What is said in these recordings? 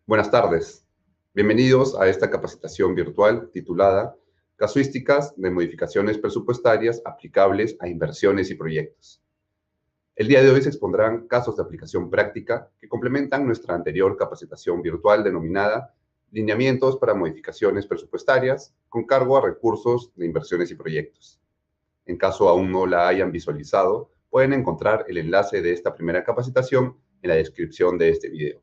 Buenas tardes. Bienvenidos a esta capacitación virtual titulada Casuísticas de modificaciones presupuestarias aplicables a inversiones y proyectos. El día de hoy se expondrán casos de aplicación práctica que complementan nuestra anterior capacitación virtual denominada Lineamientos para modificaciones presupuestarias con cargo a recursos de inversiones y proyectos. En caso aún no la hayan visualizado, pueden encontrar el enlace de esta primera capacitación en la descripción de este video.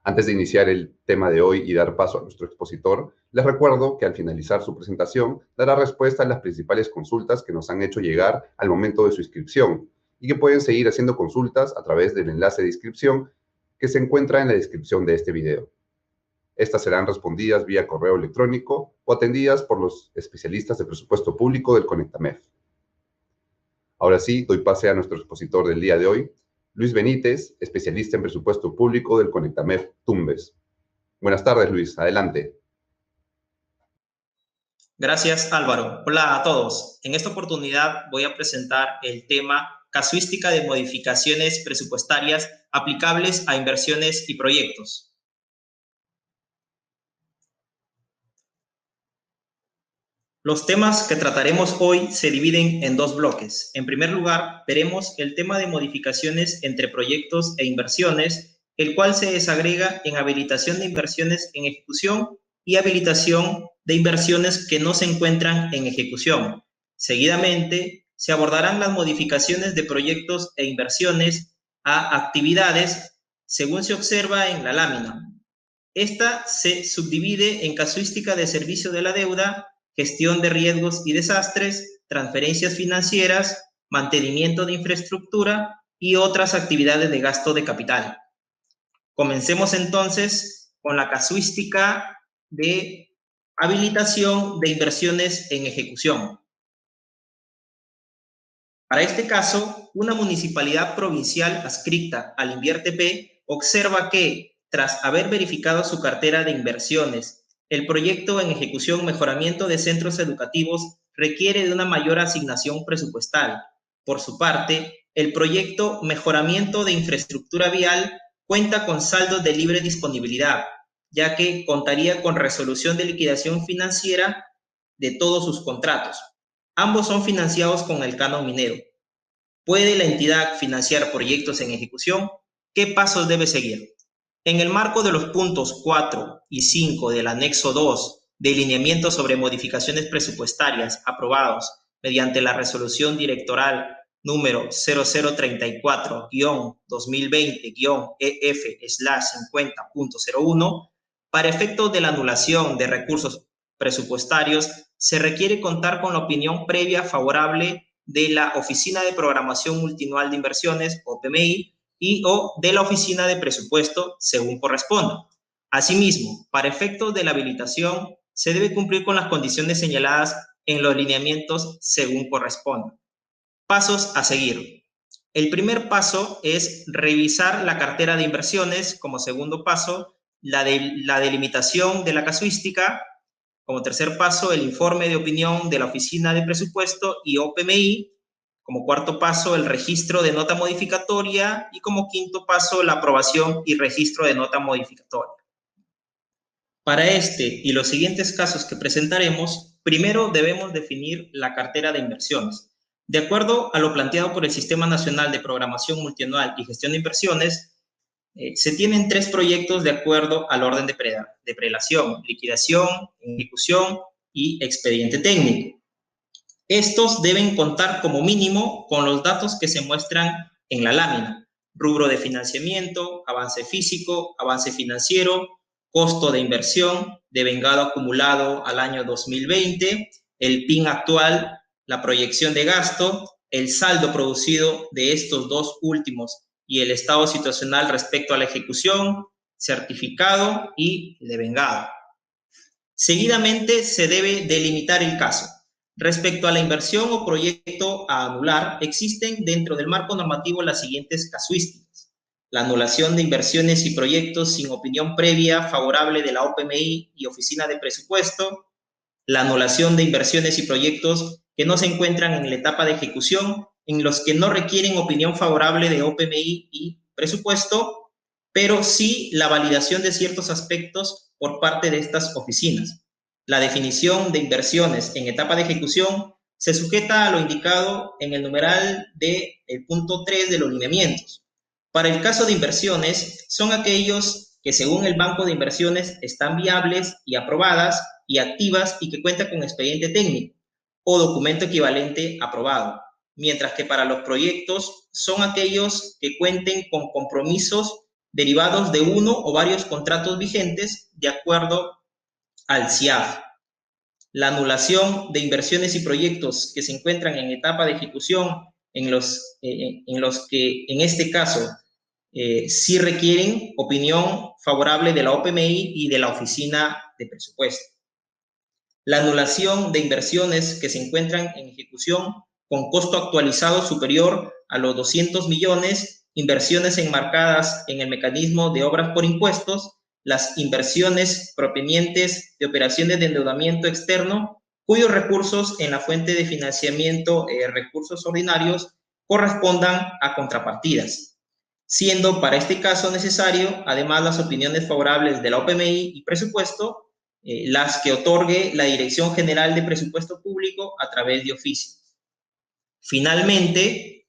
Antes de iniciar el tema de hoy y dar paso a nuestro expositor, les recuerdo que al finalizar su presentación dará respuesta a las principales consultas que nos han hecho llegar al momento de su inscripción y que pueden seguir haciendo consultas a través del enlace de inscripción que se encuentra en la descripción de este video. Estas serán respondidas vía correo electrónico o atendidas por los especialistas de presupuesto público del Conectamef. Ahora sí, doy pase a nuestro expositor del día de hoy, Luis Benítez, especialista en presupuesto público del Conectamef Tumbes. Buenas tardes, Luis. Adelante. Gracias, Álvaro. Hola a todos. En esta oportunidad voy a presentar el tema Casuística de modificaciones presupuestarias aplicables a inversiones y proyectos. Los temas que trataremos hoy se dividen en dos bloques. En primer lugar, veremos el tema de modificaciones entre proyectos e inversiones, el cual se desagrega en habilitación de inversiones en ejecución y habilitación de inversiones que no se encuentran en ejecución. Seguidamente, se abordarán las modificaciones de proyectos e inversiones a actividades según se observa en la lámina. Esta se subdivide en casuística de servicio de la deuda, gestión de riesgos y desastres, transferencias financieras, mantenimiento de infraestructura y otras actividades de gasto de capital. Comencemos entonces con la casuística de habilitación de inversiones en ejecución. Para este caso, una municipalidad provincial adscrita al INVIERTE-P observa que, tras haber verificado su cartera de inversiones, el proyecto en ejecución mejoramiento de centros educativos requiere de una mayor asignación presupuestal. Por su parte, el proyecto mejoramiento de infraestructura vial cuenta con saldos de libre disponibilidad, ya que contaría con resolución de liquidación financiera de todos sus contratos. Ambos son financiados con el canon minero. ¿Puede la entidad financiar proyectos en ejecución? ¿Qué pasos debe seguir? En el marco de los puntos 4 y 5 del anexo 2 de lineamientos sobre modificaciones presupuestarias aprobados mediante la resolución directoral número 0034-2020-EF/50.01, para efectos de la anulación de recursos presupuestarios, se requiere contar con la opinión previa favorable de la Oficina de Programación Multianual de Inversiones, OPMI, y/o de la Oficina de Presupuesto, según corresponda. Asimismo, para efectos de la habilitación, se debe cumplir con las condiciones señaladas en los lineamientos según corresponda. Pasos a seguir. El primer paso es revisar la cartera de inversiones. Como segundo paso, la delimitación de la casuística. Como tercer paso, el informe de opinión de la Oficina de Presupuesto y OPMI. Como cuarto paso, el registro de nota modificatoria. Y como quinto paso, la aprobación y registro de nota modificatoria. Para este y los siguientes casos que presentaremos, primero debemos definir la cartera de inversiones. De acuerdo a lo planteado por el Sistema Nacional de Programación Multianual y Gestión de Inversiones, se tienen 3 proyectos de acuerdo al orden de prelación, liquidación, ejecución y expediente técnico. Estos deben contar como mínimo con los datos que se muestran en la lámina: rubro de financiamiento, avance físico, avance financiero, costo de inversión, devengado acumulado al año 2020, el PIN actual, la proyección de gasto, el saldo producido de estos dos últimos y el estado situacional respecto a la ejecución, certificado y devengado. Seguidamente se debe delimitar el caso. Respecto a la inversión o proyecto a anular, existen dentro del marco normativo las siguientes casuísticas: la anulación de inversiones y proyectos sin opinión previa favorable de la OPMI y Oficina de Presupuesto, la anulación de inversiones y proyectos que no se encuentran en la etapa de ejecución, en los que no requieren opinión favorable de OPMI y Presupuesto, pero sí la validación de ciertos aspectos por parte de estas oficinas. La definición de inversiones en etapa de ejecución se sujeta a lo indicado en el numeral del punto 3 de los lineamientos. Para el caso de inversiones, son aquellos que según el Banco de Inversiones están viables y aprobadas y activas y que cuentan con expediente técnico o documento equivalente aprobado, mientras que para los proyectos son aquellos que cuenten con compromisos derivados de uno o varios contratos vigentes de acuerdo al CIAF. La anulación de inversiones y proyectos que se encuentran en etapa de ejecución en los que en este caso sí requieren opinión favorable de la OPMI y de la Oficina de Presupuesto. La anulación de inversiones que se encuentran en ejecución con costo actualizado superior a los 200 millones, inversiones enmarcadas en el mecanismo de obras por impuestos, las inversiones provenientes de operaciones de endeudamiento externo, cuyos recursos en la fuente de financiamiento, recursos ordinarios, correspondan a contrapartidas, siendo para este caso necesario, además, las opiniones favorables de la OPMI y presupuesto, las que otorgue la Dirección General de Presupuesto Público a través de oficio. Finalmente,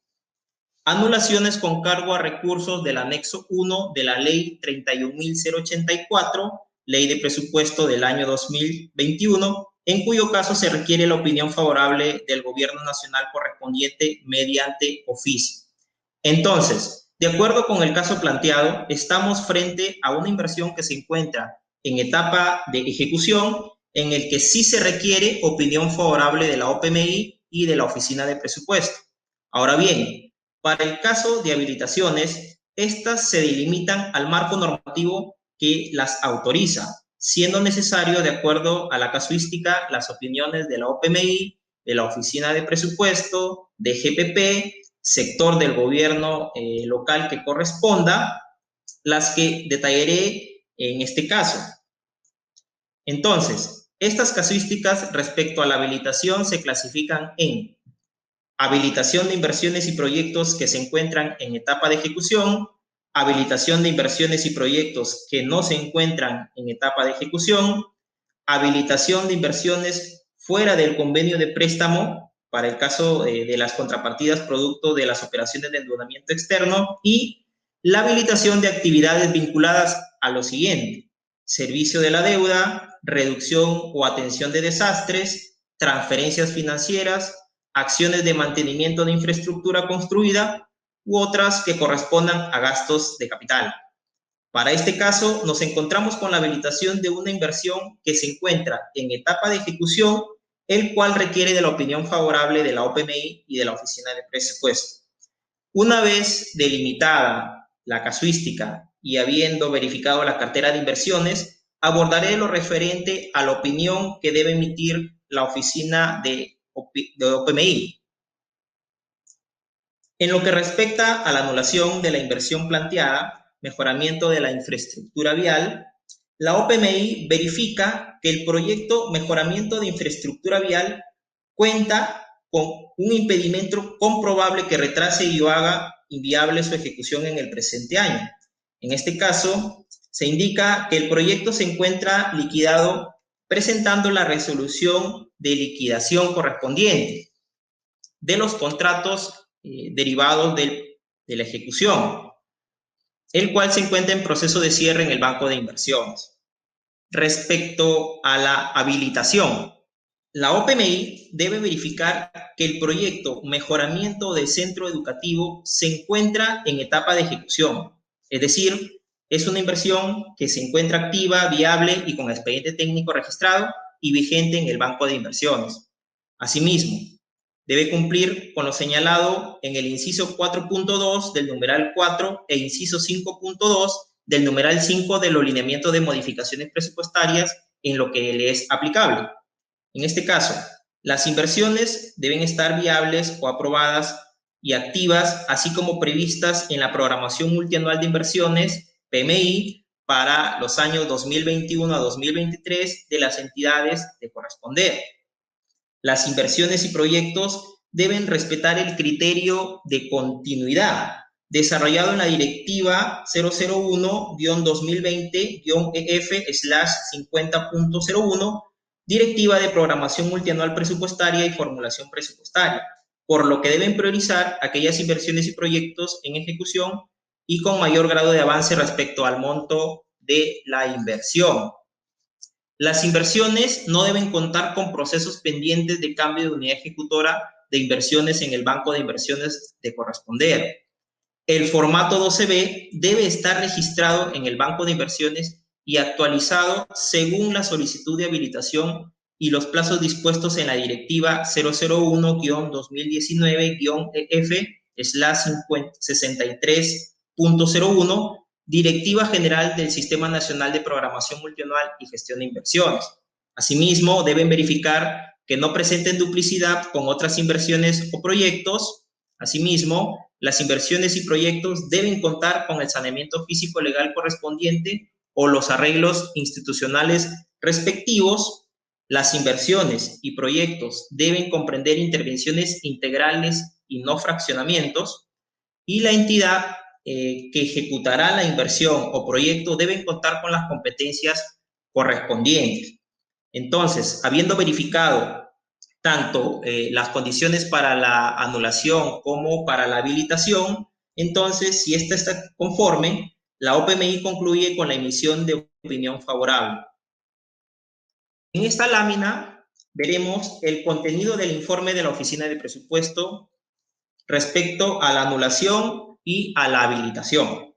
anulaciones con cargo a recursos del anexo 1 de la Ley 31.084, Ley de Presupuesto del año 2021, en cuyo caso se requiere la opinión favorable del Gobierno Nacional correspondiente mediante oficio. Entonces, de acuerdo con el caso planteado, estamos frente a una inversión que se encuentra en etapa de ejecución, en el que sí se requiere opinión favorable de la OPMI y de la Oficina de Presupuesto. Ahora bien, para el caso de habilitaciones, estas se delimitan al marco normativo que las autoriza, siendo necesario, de acuerdo a la casuística, las opiniones de la OPMI, de la Oficina de Presupuesto, de GPP, sector del gobierno local que corresponda, las que detallaré en este caso. Entonces, estas casuísticas respecto a la habilitación se clasifican en habilitación de inversiones y proyectos que se encuentran en etapa de ejecución, habilitación de inversiones y proyectos que no se encuentran en etapa de ejecución, habilitación de inversiones fuera del convenio de préstamo para el caso de las contrapartidas producto de las operaciones de endeudamiento externo y la habilitación de actividades vinculadas a lo siguiente: servicio de la deuda, reducción o atención de desastres, transferencias financieras, acciones de mantenimiento de infraestructura construida u otras que correspondan a gastos de capital. Para este caso, nos encontramos con la habilitación de una inversión que se encuentra en etapa de ejecución, el cual requiere de la opinión favorable de la OPMI y de la Oficina de Presupuesto. Una vez delimitada la casuística y habiendo verificado la cartera de inversiones, abordaré lo referente a la opinión que debe emitir la Oficina de OPMI. En lo que respecta a la anulación de la inversión planteada, mejoramiento de la infraestructura vial, la OPMI verifica que el proyecto Mejoramiento de Infraestructura Vial cuenta con un impedimento comprobable que retrase y o haga inviable su ejecución en el presente año. En este caso, se indica que el proyecto se encuentra liquidado presentando la resolución de liquidación correspondiente de los contratos derivados de la ejecución, el cual se encuentra en proceso de cierre en el Banco de Inversiones. Respecto a la habilitación, la OPMI debe verificar que el proyecto Mejoramiento del Centro Educativo se encuentra en etapa de ejecución, es decir, es una inversión que se encuentra activa, viable y con expediente técnico registrado y vigente en el Banco de Inversiones. Asimismo, debe cumplir con lo señalado en el inciso 4.2 del numeral 4 e inciso 5.2 del numeral 5 de los lineamientos de modificaciones presupuestarias en lo que le es aplicable. En este caso, las inversiones deben estar viables o aprobadas y activas, así como previstas en la Programación Multianual de Inversiones, PMI, para los años 2021 a 2023 de las entidades de corresponder. Las inversiones y proyectos deben respetar el criterio de continuidad, desarrollado en la Directiva 001-2020-EF/50.01, Directiva de Programación Multianual Presupuestaria y Formulación Presupuestaria, por lo que deben priorizar aquellas inversiones y proyectos en ejecución y con mayor grado de avance respecto al monto de la inversión. Las inversiones no deben contar con procesos pendientes de cambio de unidad ejecutora de inversiones en el banco de inversiones de corresponder. El formato 12B debe estar registrado en el banco de inversiones y actualizado según la solicitud de habilitación y los plazos dispuestos en la Directiva 001-2019-EF/63.01, Directiva General del Sistema Nacional de Programación Multianual y Gestión de Inversiones. Asimismo, deben verificar que no presenten duplicidad con otras inversiones o proyectos. Asimismo, las inversiones y proyectos deben contar con el saneamiento físico legal correspondiente o los arreglos institucionales respectivos. Las inversiones y proyectos deben comprender intervenciones integrales y no fraccionamientos, y la entidad que ejecutará la inversión o proyecto deben contar con las competencias correspondientes. Entonces, habiendo verificado tanto las condiciones para la anulación como para la habilitación, entonces, si esta está conforme, la OPMI concluye con la emisión de opinión favorable. En esta lámina veremos el contenido del informe de la Oficina de Presupuesto respecto a la anulación y a la habilitación.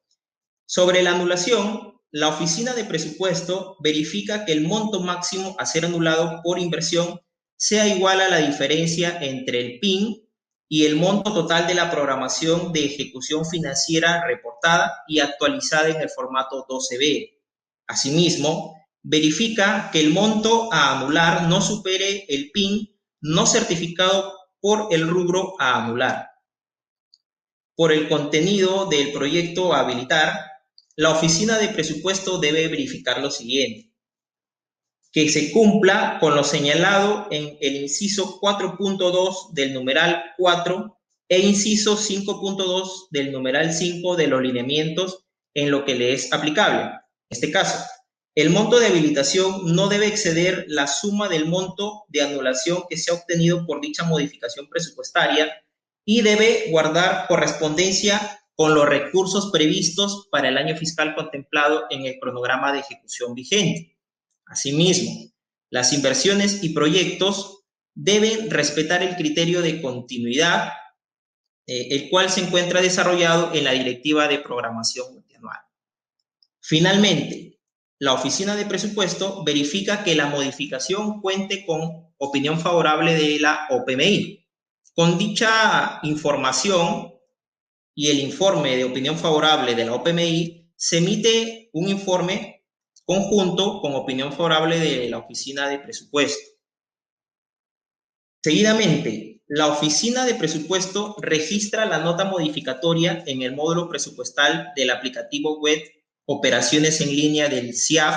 Sobre la anulación, la Oficina de Presupuesto verifica que el monto máximo a ser anulado por inversión sea igual a la diferencia entre el PIN y el monto total de la programación de ejecución financiera reportada y actualizada en el formato 12B. Asimismo, verifica que el monto a anular no supere el PIN no certificado por el rubro a anular. Por el contenido del proyecto a habilitar, la Oficina de Presupuesto debe verificar lo siguiente: que se cumpla con lo señalado en el inciso 4.2 del numeral 4 e inciso 5.2 del numeral 5 de los lineamientos en lo que le es aplicable. En este caso, el monto de habilitación no debe exceder la suma del monto de anulación que se ha obtenido por dicha modificación presupuestaria y debe guardar correspondencia con los recursos previstos para el año fiscal contemplado en el cronograma de ejecución vigente. Asimismo, las inversiones y proyectos deben respetar el criterio de continuidad, el cual se encuentra desarrollado en la Directiva de Programación Multianual. Finalmente, la Oficina de Presupuesto verifica que la modificación cuente con opinión favorable de la OPMI. Con dicha información y el informe de opinión favorable de la OPMI, se emite un informe conjunto con opinión favorable de la Oficina de Presupuesto. Seguidamente, la Oficina de Presupuesto registra la nota modificatoria en el módulo presupuestal del aplicativo web Operaciones en línea del CIAF,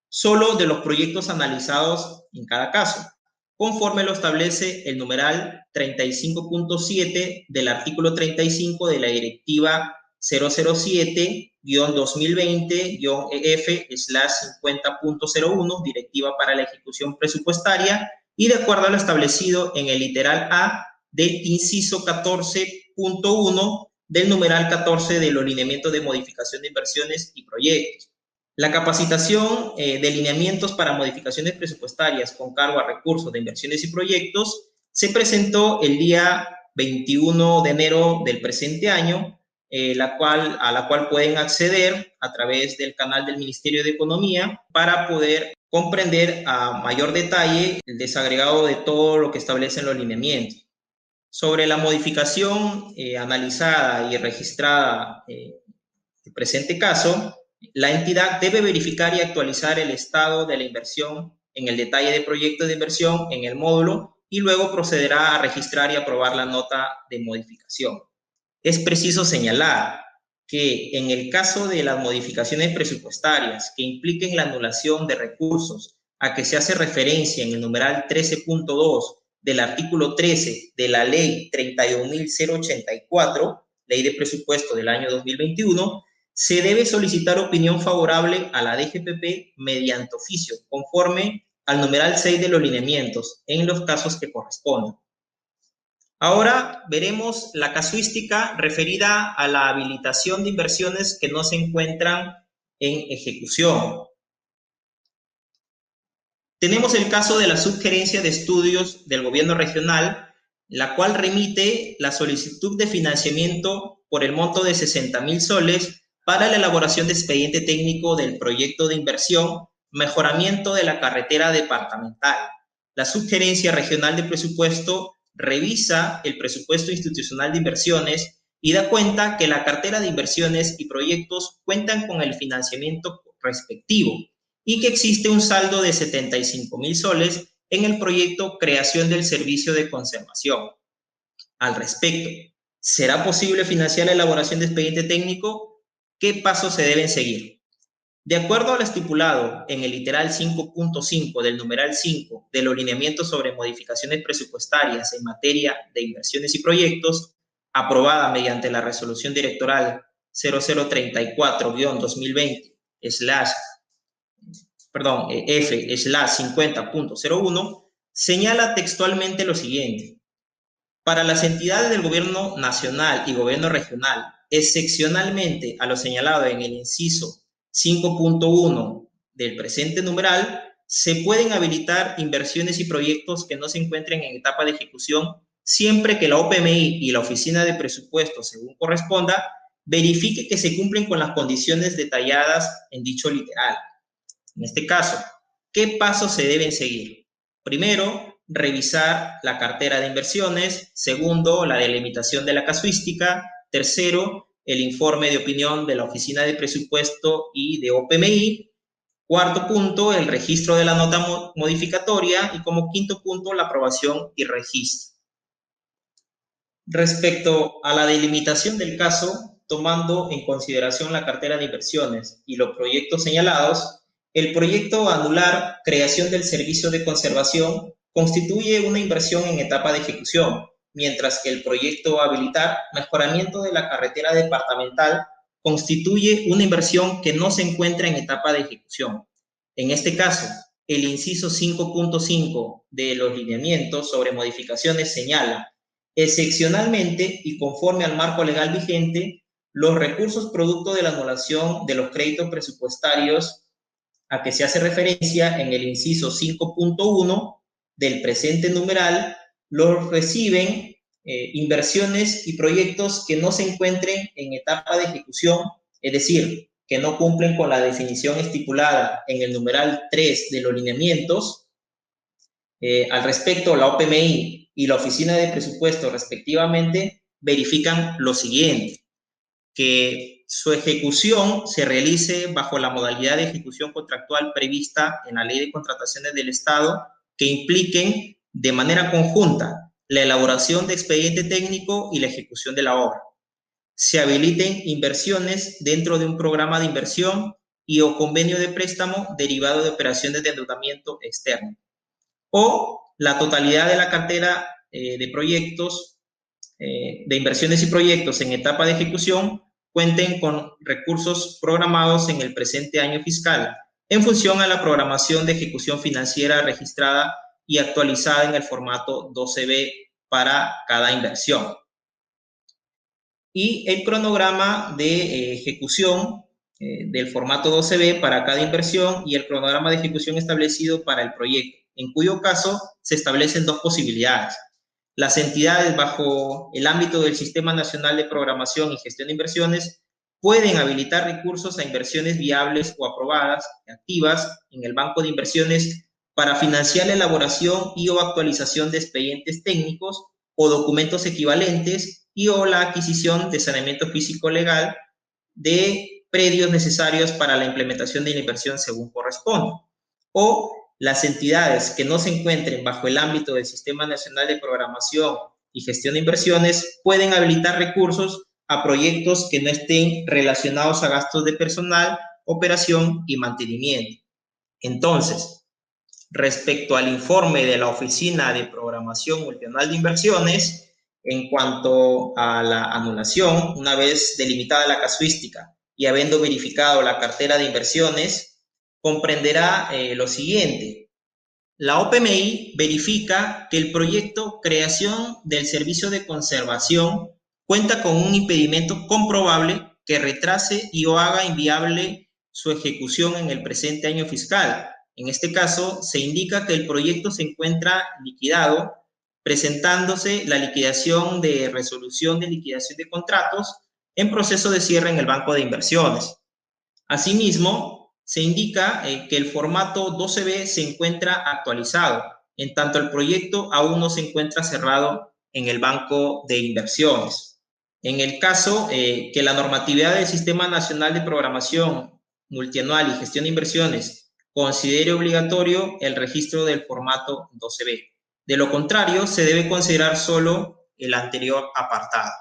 solo de los proyectos analizados en cada caso, conforme lo establece el numeral 35.7 del artículo 35 de la Directiva 007-2020-EF/50.01, Directiva para la Ejecución Presupuestaria, y de acuerdo a lo establecido en el literal A del inciso 14.1 del numeral 14 de los lineamientos de modificación de inversiones y proyectos. La capacitación de lineamientos para modificaciones presupuestarias con cargo a recursos de inversiones y proyectos se presentó el día 21 de enero del presente año, a la cual pueden acceder a través del canal del Ministerio de Economía para poder comprender a mayor detalle el desagregado de todo lo que establecen los lineamientos. Sobre la modificación analizada y registrada en el presente caso, la entidad debe verificar y actualizar el estado de la inversión en el detalle de proyecto de inversión en el módulo y luego procederá a registrar y aprobar la nota de modificación. Es preciso señalar que en el caso de las modificaciones presupuestarias que impliquen la anulación de recursos a que se hace referencia en el numeral 13.2 del artículo 13 de la Ley 32.084, Ley de Presupuesto del año 2021, se debe solicitar opinión favorable a la DGPP mediante oficio, conforme al numeral 6 de los lineamientos, en los casos que correspondan. Ahora veremos la casuística referida a la habilitación de inversiones que no se encuentran en ejecución. Tenemos el caso de la Subgerencia de Estudios del Gobierno Regional, la cual remite la solicitud de financiamiento por el monto de 60.000 soles para la elaboración de expediente técnico del proyecto de inversión mejoramiento de la carretera departamental. La Subgerencia Regional de Presupuesto revisa el presupuesto institucional de inversiones y da cuenta que la cartera de inversiones y proyectos cuentan con el financiamiento respectivo y que existe un saldo de 75.000 soles en el proyecto Creación del Servicio de Conservación. Al respecto, ¿será posible financiar la elaboración de expediente técnico? ¿Qué pasos se deben seguir? De acuerdo a lo estipulado en el literal 5.5 del numeral 5 de los lineamientos sobre modificaciones presupuestarias en materia de inversiones y proyectos, aprobada mediante la resolución directoral 0034-2020 F/50.01, señala textualmente lo siguiente: para las entidades del gobierno nacional y gobierno regional, excepcionalmente a lo señalado en el inciso 5.1 del presente numeral, se pueden habilitar inversiones y proyectos que no se encuentren en etapa de ejecución, siempre que la OPMI y la Oficina de Presupuesto, según corresponda, verifique que se cumplen con las condiciones detalladas en dicho literal. En este caso, ¿qué pasos se deben seguir? Primero, revisar la cartera de inversiones. Segundo, la delimitación de la casuística. Tercero, el informe de opinión de la Oficina de Presupuesto y de OPMI. Cuarto punto, el registro de la nota modificatoria. Y como quinto punto, la aprobación y registro. Respecto a la delimitación del caso, tomando en consideración la cartera de inversiones y los proyectos señalados, el proyecto anular Creación del Servicio de Conservación constituye una inversión en etapa de ejecución, mientras que el proyecto habilitar Mejoramiento de la Carretera Departamental constituye una inversión que no se encuentra en etapa de ejecución. En este caso, el inciso 5.5 de los lineamientos sobre modificaciones señala: excepcionalmente y conforme al marco legal vigente, los recursos producto de la anulación de los créditos presupuestarios a que se hace referencia en el inciso 5.1 del presente numeral los reciben inversiones y proyectos que no se encuentren en etapa de ejecución, es decir, que no cumplen con la definición estipulada en el numeral 3 de los lineamientos. Al respecto, la OPMI y la Oficina de Presupuesto, respectivamente, verifican lo siguiente: que su ejecución se realice bajo la modalidad de ejecución contractual prevista en la Ley de Contrataciones del Estado, que impliquen de manera conjunta la elaboración de expediente técnico y la ejecución de la obra. Se habiliten inversiones dentro de un programa de inversión y o convenio de préstamo derivado de operaciones de endeudamiento externo. O la totalidad de la cartera de proyectos, de inversiones y proyectos en etapa de ejecución cuenten con recursos programados en el presente año fiscal en función a la programación de ejecución financiera registrada y actualizada en el formato 12B para cada inversión. Y el cronograma de ejecución del formato 12B para cada inversión y el cronograma de ejecución establecido para el proyecto, en cuyo caso se establecen dos posibilidades. Las entidades bajo el ámbito del Sistema Nacional de Programación y Gestión de Inversiones pueden habilitar recursos a inversiones viables o aprobadas, activas, en el Banco de Inversiones para financiar la elaboración y o actualización de expedientes técnicos o documentos equivalentes y o la adquisición de saneamiento físico legal de predios necesarios para la implementación de la inversión según corresponda. O las entidades que no se encuentren bajo el ámbito del Sistema Nacional de Programación y Gestión de Inversiones pueden habilitar recursos a proyectos que no estén relacionados a gastos de personal, operación y mantenimiento. Entonces, respecto al informe de la Oficina de Programación Multianual de Inversiones, En cuanto a la anulación, una vez delimitada la casuística y habiendo verificado la cartera de inversiones, comprenderá lo siguiente. La OPMI verifica que el proyecto creación del servicio de conservación cuenta con un impedimento comprobable que retrase y o haga inviable su ejecución en el presente año fiscal. En este caso, se indica que el proyecto se encuentra liquidado, presentándose la liquidación de resolución de liquidación de contratos en proceso de cierre en el banco de inversiones. Asimismo, se indica que el formato 12B se encuentra actualizado, en tanto el proyecto aún no se encuentra cerrado en el banco de inversiones. En el caso que la normatividad del Sistema Nacional de Programación Multianual y Gestión de Inversiones considere obligatorio el registro del formato 12B. De lo contrario, se debe considerar solo el anterior apartado.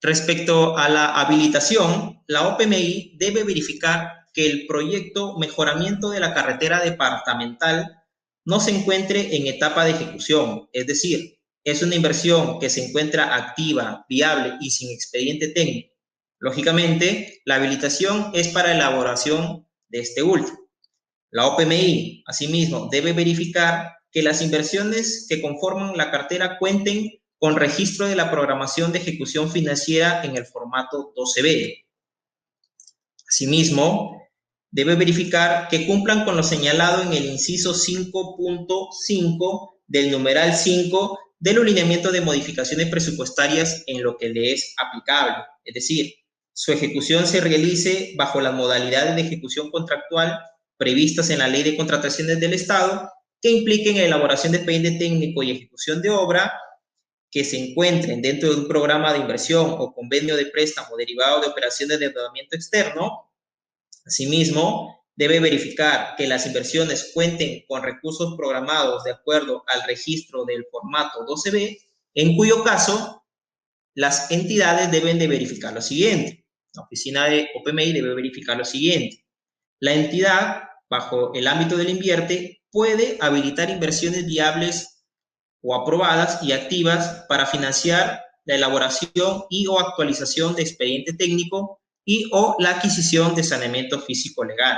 Respecto a la habilitación, la OPMI debe verificar que el proyecto mejoramiento de la carretera departamental no se encuentre en etapa de ejecución, es decir, es una inversión que se encuentra activa, viable y sin expediente técnico. Lógicamente, la habilitación es para elaboración de este último. La OPMI, asimismo, debe verificar que las inversiones que conforman la cartera cuenten con registro de la programación de ejecución financiera en el formato 12B. Asimismo, debe verificar que cumplan con lo señalado en el inciso 5.5 del numeral 5 de los lineamientos de modificaciones presupuestarias en lo que le es aplicable. Es decir, su ejecución se realice bajo las modalidades de ejecución contractual previstas en la Ley de Contrataciones del Estado, que impliquen elaboración de expediente técnico y ejecución de obra, que se encuentren dentro de un programa de inversión o convenio de préstamo derivado de operaciones de endeudamiento externo. Asimismo, debe verificar que las inversiones cuenten con recursos programados de acuerdo al registro del formato 12B, en cuyo caso las entidades deben de verificar lo siguiente. La oficina de OPMI debe verificar lo siguiente. La entidad, bajo el ámbito del invierte, puede habilitar inversiones viables o aprobadas y activas para financiar la elaboración y o actualización de expediente técnico y o la adquisición de saneamiento físico legal.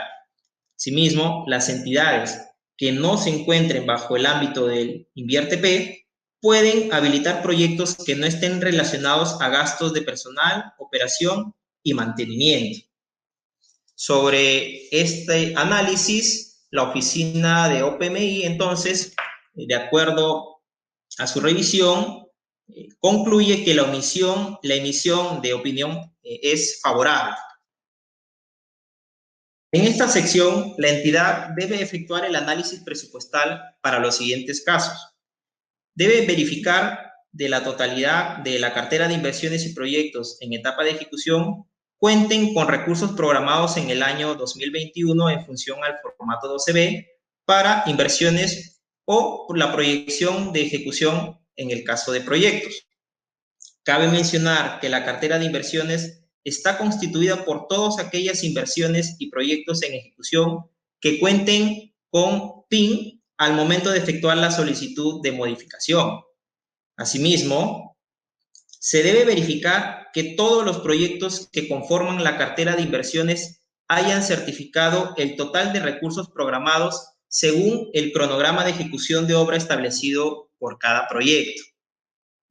Asimismo, las entidades que no se encuentren bajo el ámbito del Invierte P pueden habilitar proyectos que no estén relacionados a gastos de personal, operación y mantenimiento. Sobre este análisis, la oficina de OPMI, entonces, de acuerdo a su revisión, concluye que la emisión de opinión es favorable. En esta sección, la entidad debe efectuar el análisis presupuestal para los siguientes casos. Debe verificar de la totalidad de la cartera de inversiones y proyectos en etapa de ejecución cuenten con recursos programados en el año 2021 en función al formato 12B para inversiones o por la proyección de ejecución en el caso de proyectos. Cabe mencionar que la cartera de inversiones está constituida por todas aquellas inversiones y proyectos en ejecución que cuenten con PIN al momento de efectuar la solicitud de modificación. Asimismo, se debe verificar que todos los proyectos que conforman la cartera de inversiones hayan certificado el total de recursos programados según el cronograma de ejecución de obra establecido por cada proyecto.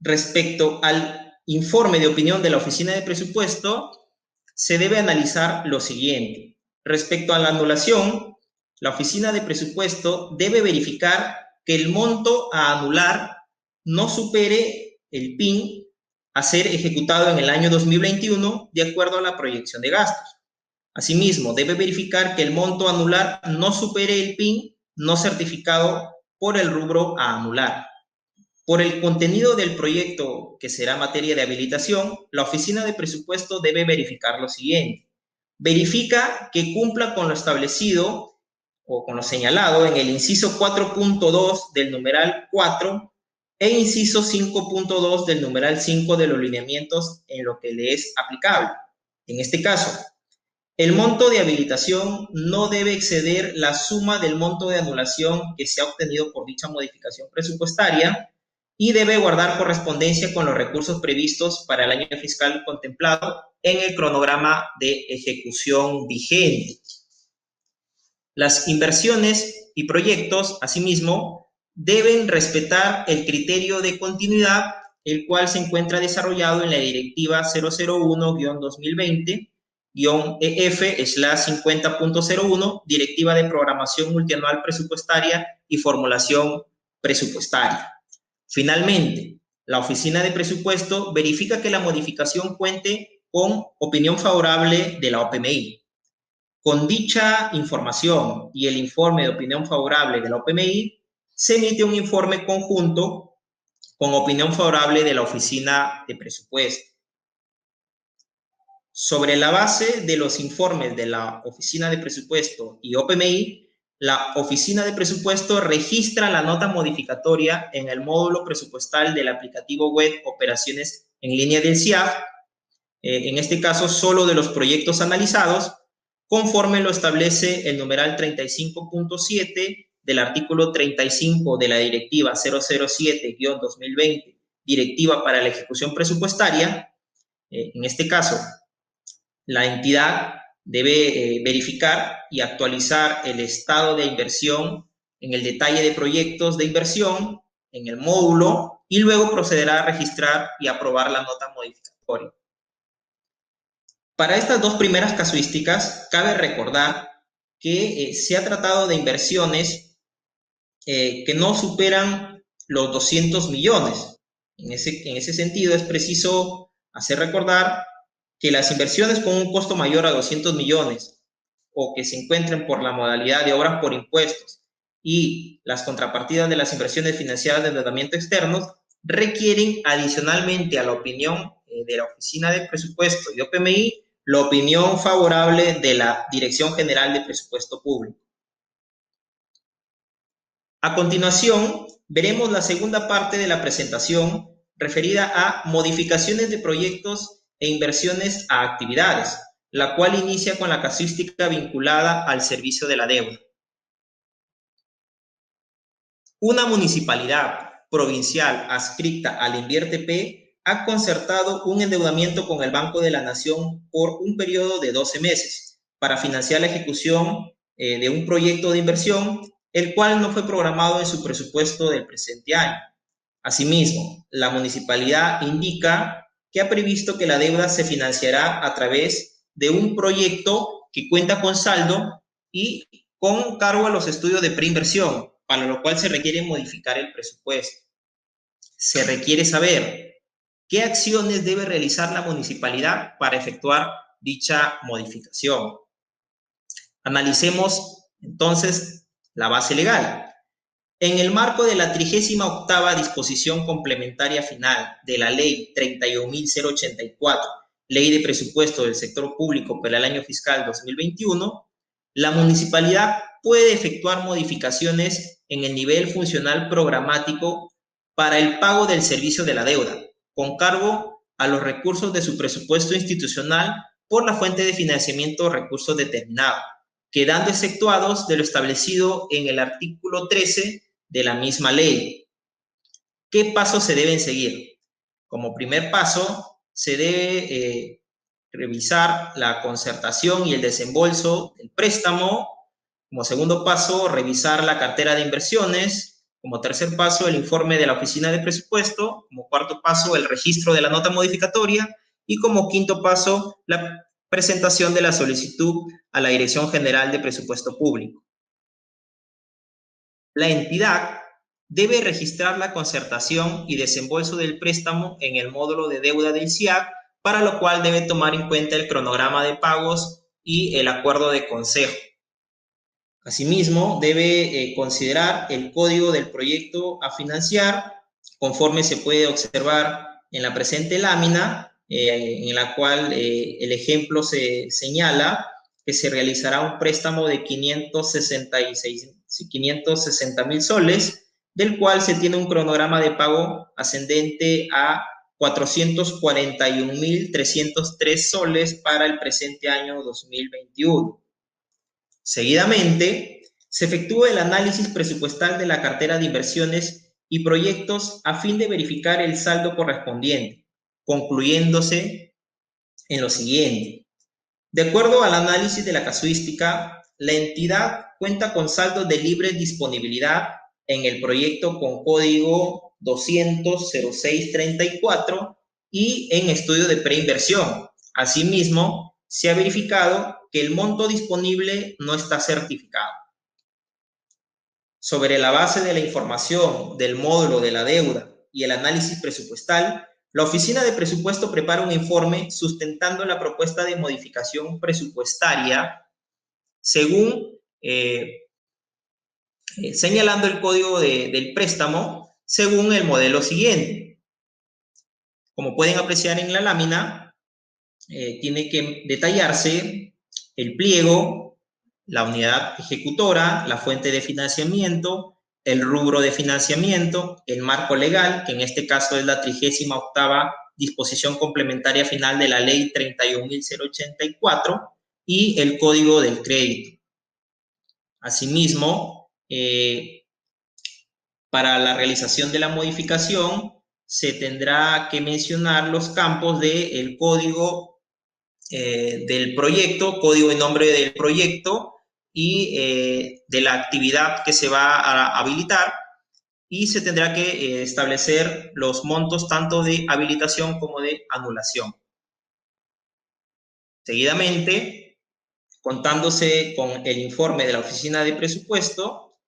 Respecto al informe de opinión de la Oficina de Presupuesto, se debe analizar lo siguiente. Respecto a la anulación, la Oficina de Presupuesto debe verificar que el monto a anular no supere el PIN a ser ejecutado en el año 2021 de acuerdo a la proyección de gastos. Asimismo, debe verificar que el monto a anular no supere el PIN no certificado por el rubro a anular. Por el contenido del proyecto que será materia de habilitación, la Oficina de Presupuesto debe verificar lo siguiente. Verifica que cumpla con lo establecido o con lo señalado en el inciso 4.2 del numeral 4 e inciso 5.2 del numeral 5 de los lineamientos en lo que le es aplicable. En este caso, el monto de habilitación no debe exceder la suma del monto de anulación que se ha obtenido por dicha modificación presupuestaria, y debe guardar correspondencia con los recursos previstos para el año fiscal contemplado en el cronograma de ejecución vigente. Las inversiones y proyectos, asimismo, deben respetar el criterio de continuidad, el cual se encuentra desarrollado en la Directiva 001-2020-EF/50.01, Directiva de Programación Multianual Presupuestaria y Formulación Presupuestaria. Finalmente, la Oficina de Presupuesto verifica que la modificación cuente con opinión favorable de la OPMI. Con dicha información y el informe de opinión favorable de la OPMI, se emite un informe conjunto con opinión favorable de la Oficina de Presupuesto. Sobre la base de los informes de la Oficina de Presupuesto y OPMI, la Oficina de Presupuesto registra la nota modificatoria en el módulo presupuestal del aplicativo web Operaciones en línea del SIAF, en este caso solo de los proyectos analizados, conforme lo establece el numeral 35.7 del artículo 35 de la Directiva 007-2020, Directiva para la Ejecución Presupuestaria. En este caso, la entidad debe verificar y actualizar el estado de inversión en el detalle de proyectos de inversión en el módulo y luego procederá a registrar y aprobar la nota modificatoria. Para estas dos primeras casuísticas, cabe recordar que se ha tratado de inversiones que no superan los 200 millones. En ese sentido, es preciso hacer recordar que las inversiones con un costo mayor a 200 millones o que se encuentren por la modalidad de obras por impuestos y las contrapartidas de las inversiones financiadas de endeudamiento externos requieren adicionalmente a la opinión de la Oficina de Presupuesto y OPMI la opinión favorable de la Dirección General de Presupuesto Público. A continuación, veremos la segunda parte de la presentación referida a modificaciones de proyectos e inversiones a actividades, la cual inicia con la casuística vinculada al servicio de la deuda. Una municipalidad provincial adscrita al INVIERTE-P ha concertado un endeudamiento con el Banco de la Nación por un periodo de 12 meses para financiar la ejecución de un proyecto de inversión, el cual no fue programado en su presupuesto del presente año. Asimismo, la municipalidad indica que ha previsto que la deuda se financiará a través de un proyecto que cuenta con saldo y con cargo a los estudios de preinversión, para lo cual se requiere modificar el presupuesto. Se requiere saber qué acciones debe realizar la municipalidad para efectuar dicha modificación. Analicemos entonces la base legal. En el marco de la 38ª disposición complementaria final de la Ley 31.084, Ley de Presupuesto del Sector Público para el año fiscal 2021, la municipalidad puede efectuar modificaciones en el nivel funcional programático para el pago del servicio de la deuda, con cargo a los recursos de su presupuesto institucional por la fuente de financiamiento o recursos determinados, quedando exceptuados de lo establecido en el artículo 13 de la misma ley. ¿Qué pasos se deben seguir? Como primer paso, se debe revisar la concertación y el desembolso del préstamo. Como segundo paso, revisar la cartera de inversiones. Como tercer paso, el informe de la Oficina de Presupuesto. Como cuarto paso, el registro de la nota modificatoria. Y como quinto paso, la presentación de la solicitud a la Dirección General de Presupuesto Público. La entidad debe registrar la concertación y desembolso del préstamo en el módulo de deuda del SIAC, para lo cual debe tomar en cuenta el cronograma de pagos y el acuerdo de consejo. Asimismo, debe considerar el código del proyecto a financiar, conforme se puede observar en la presente lámina, en la cual el ejemplo se señala que se realizará un préstamo de 560.000 soles, del cual se tiene un cronograma de pago ascendente a 441.303 soles para el presente año 2021. Seguidamente, se efectúa el análisis presupuestal de la cartera de inversiones y proyectos a fin de verificar el saldo correspondiente, concluyéndose en lo siguiente. De acuerdo al análisis de la casuística, la entidad cuenta con saldo de libre disponibilidad en el proyecto con código 200-0634 y en estudio de preinversión. Asimismo, se ha verificado que el monto disponible no está certificado. Sobre la base de la información del módulo de la deuda y el análisis presupuestal, la Oficina de Presupuesto prepara un informe sustentando la propuesta de modificación presupuestaria según señalando el código del préstamo según el modelo siguiente. Como pueden apreciar en la lámina, tiene que detallarse el pliego, la unidad ejecutora, la fuente de financiamiento, el rubro de financiamiento, el marco legal, que en este caso es la 38ª disposición complementaria final de la ley 31.084 y el código del crédito. Asimismo, para la realización de la modificación se tendrá que mencionar los campos del código del proyecto, código de nombre del proyecto y de la actividad que se va a habilitar, y se tendrá que establecer los montos tanto de habilitación como de anulación. Seguidamente, contándose con el informe de la Oficina de Presupuesto,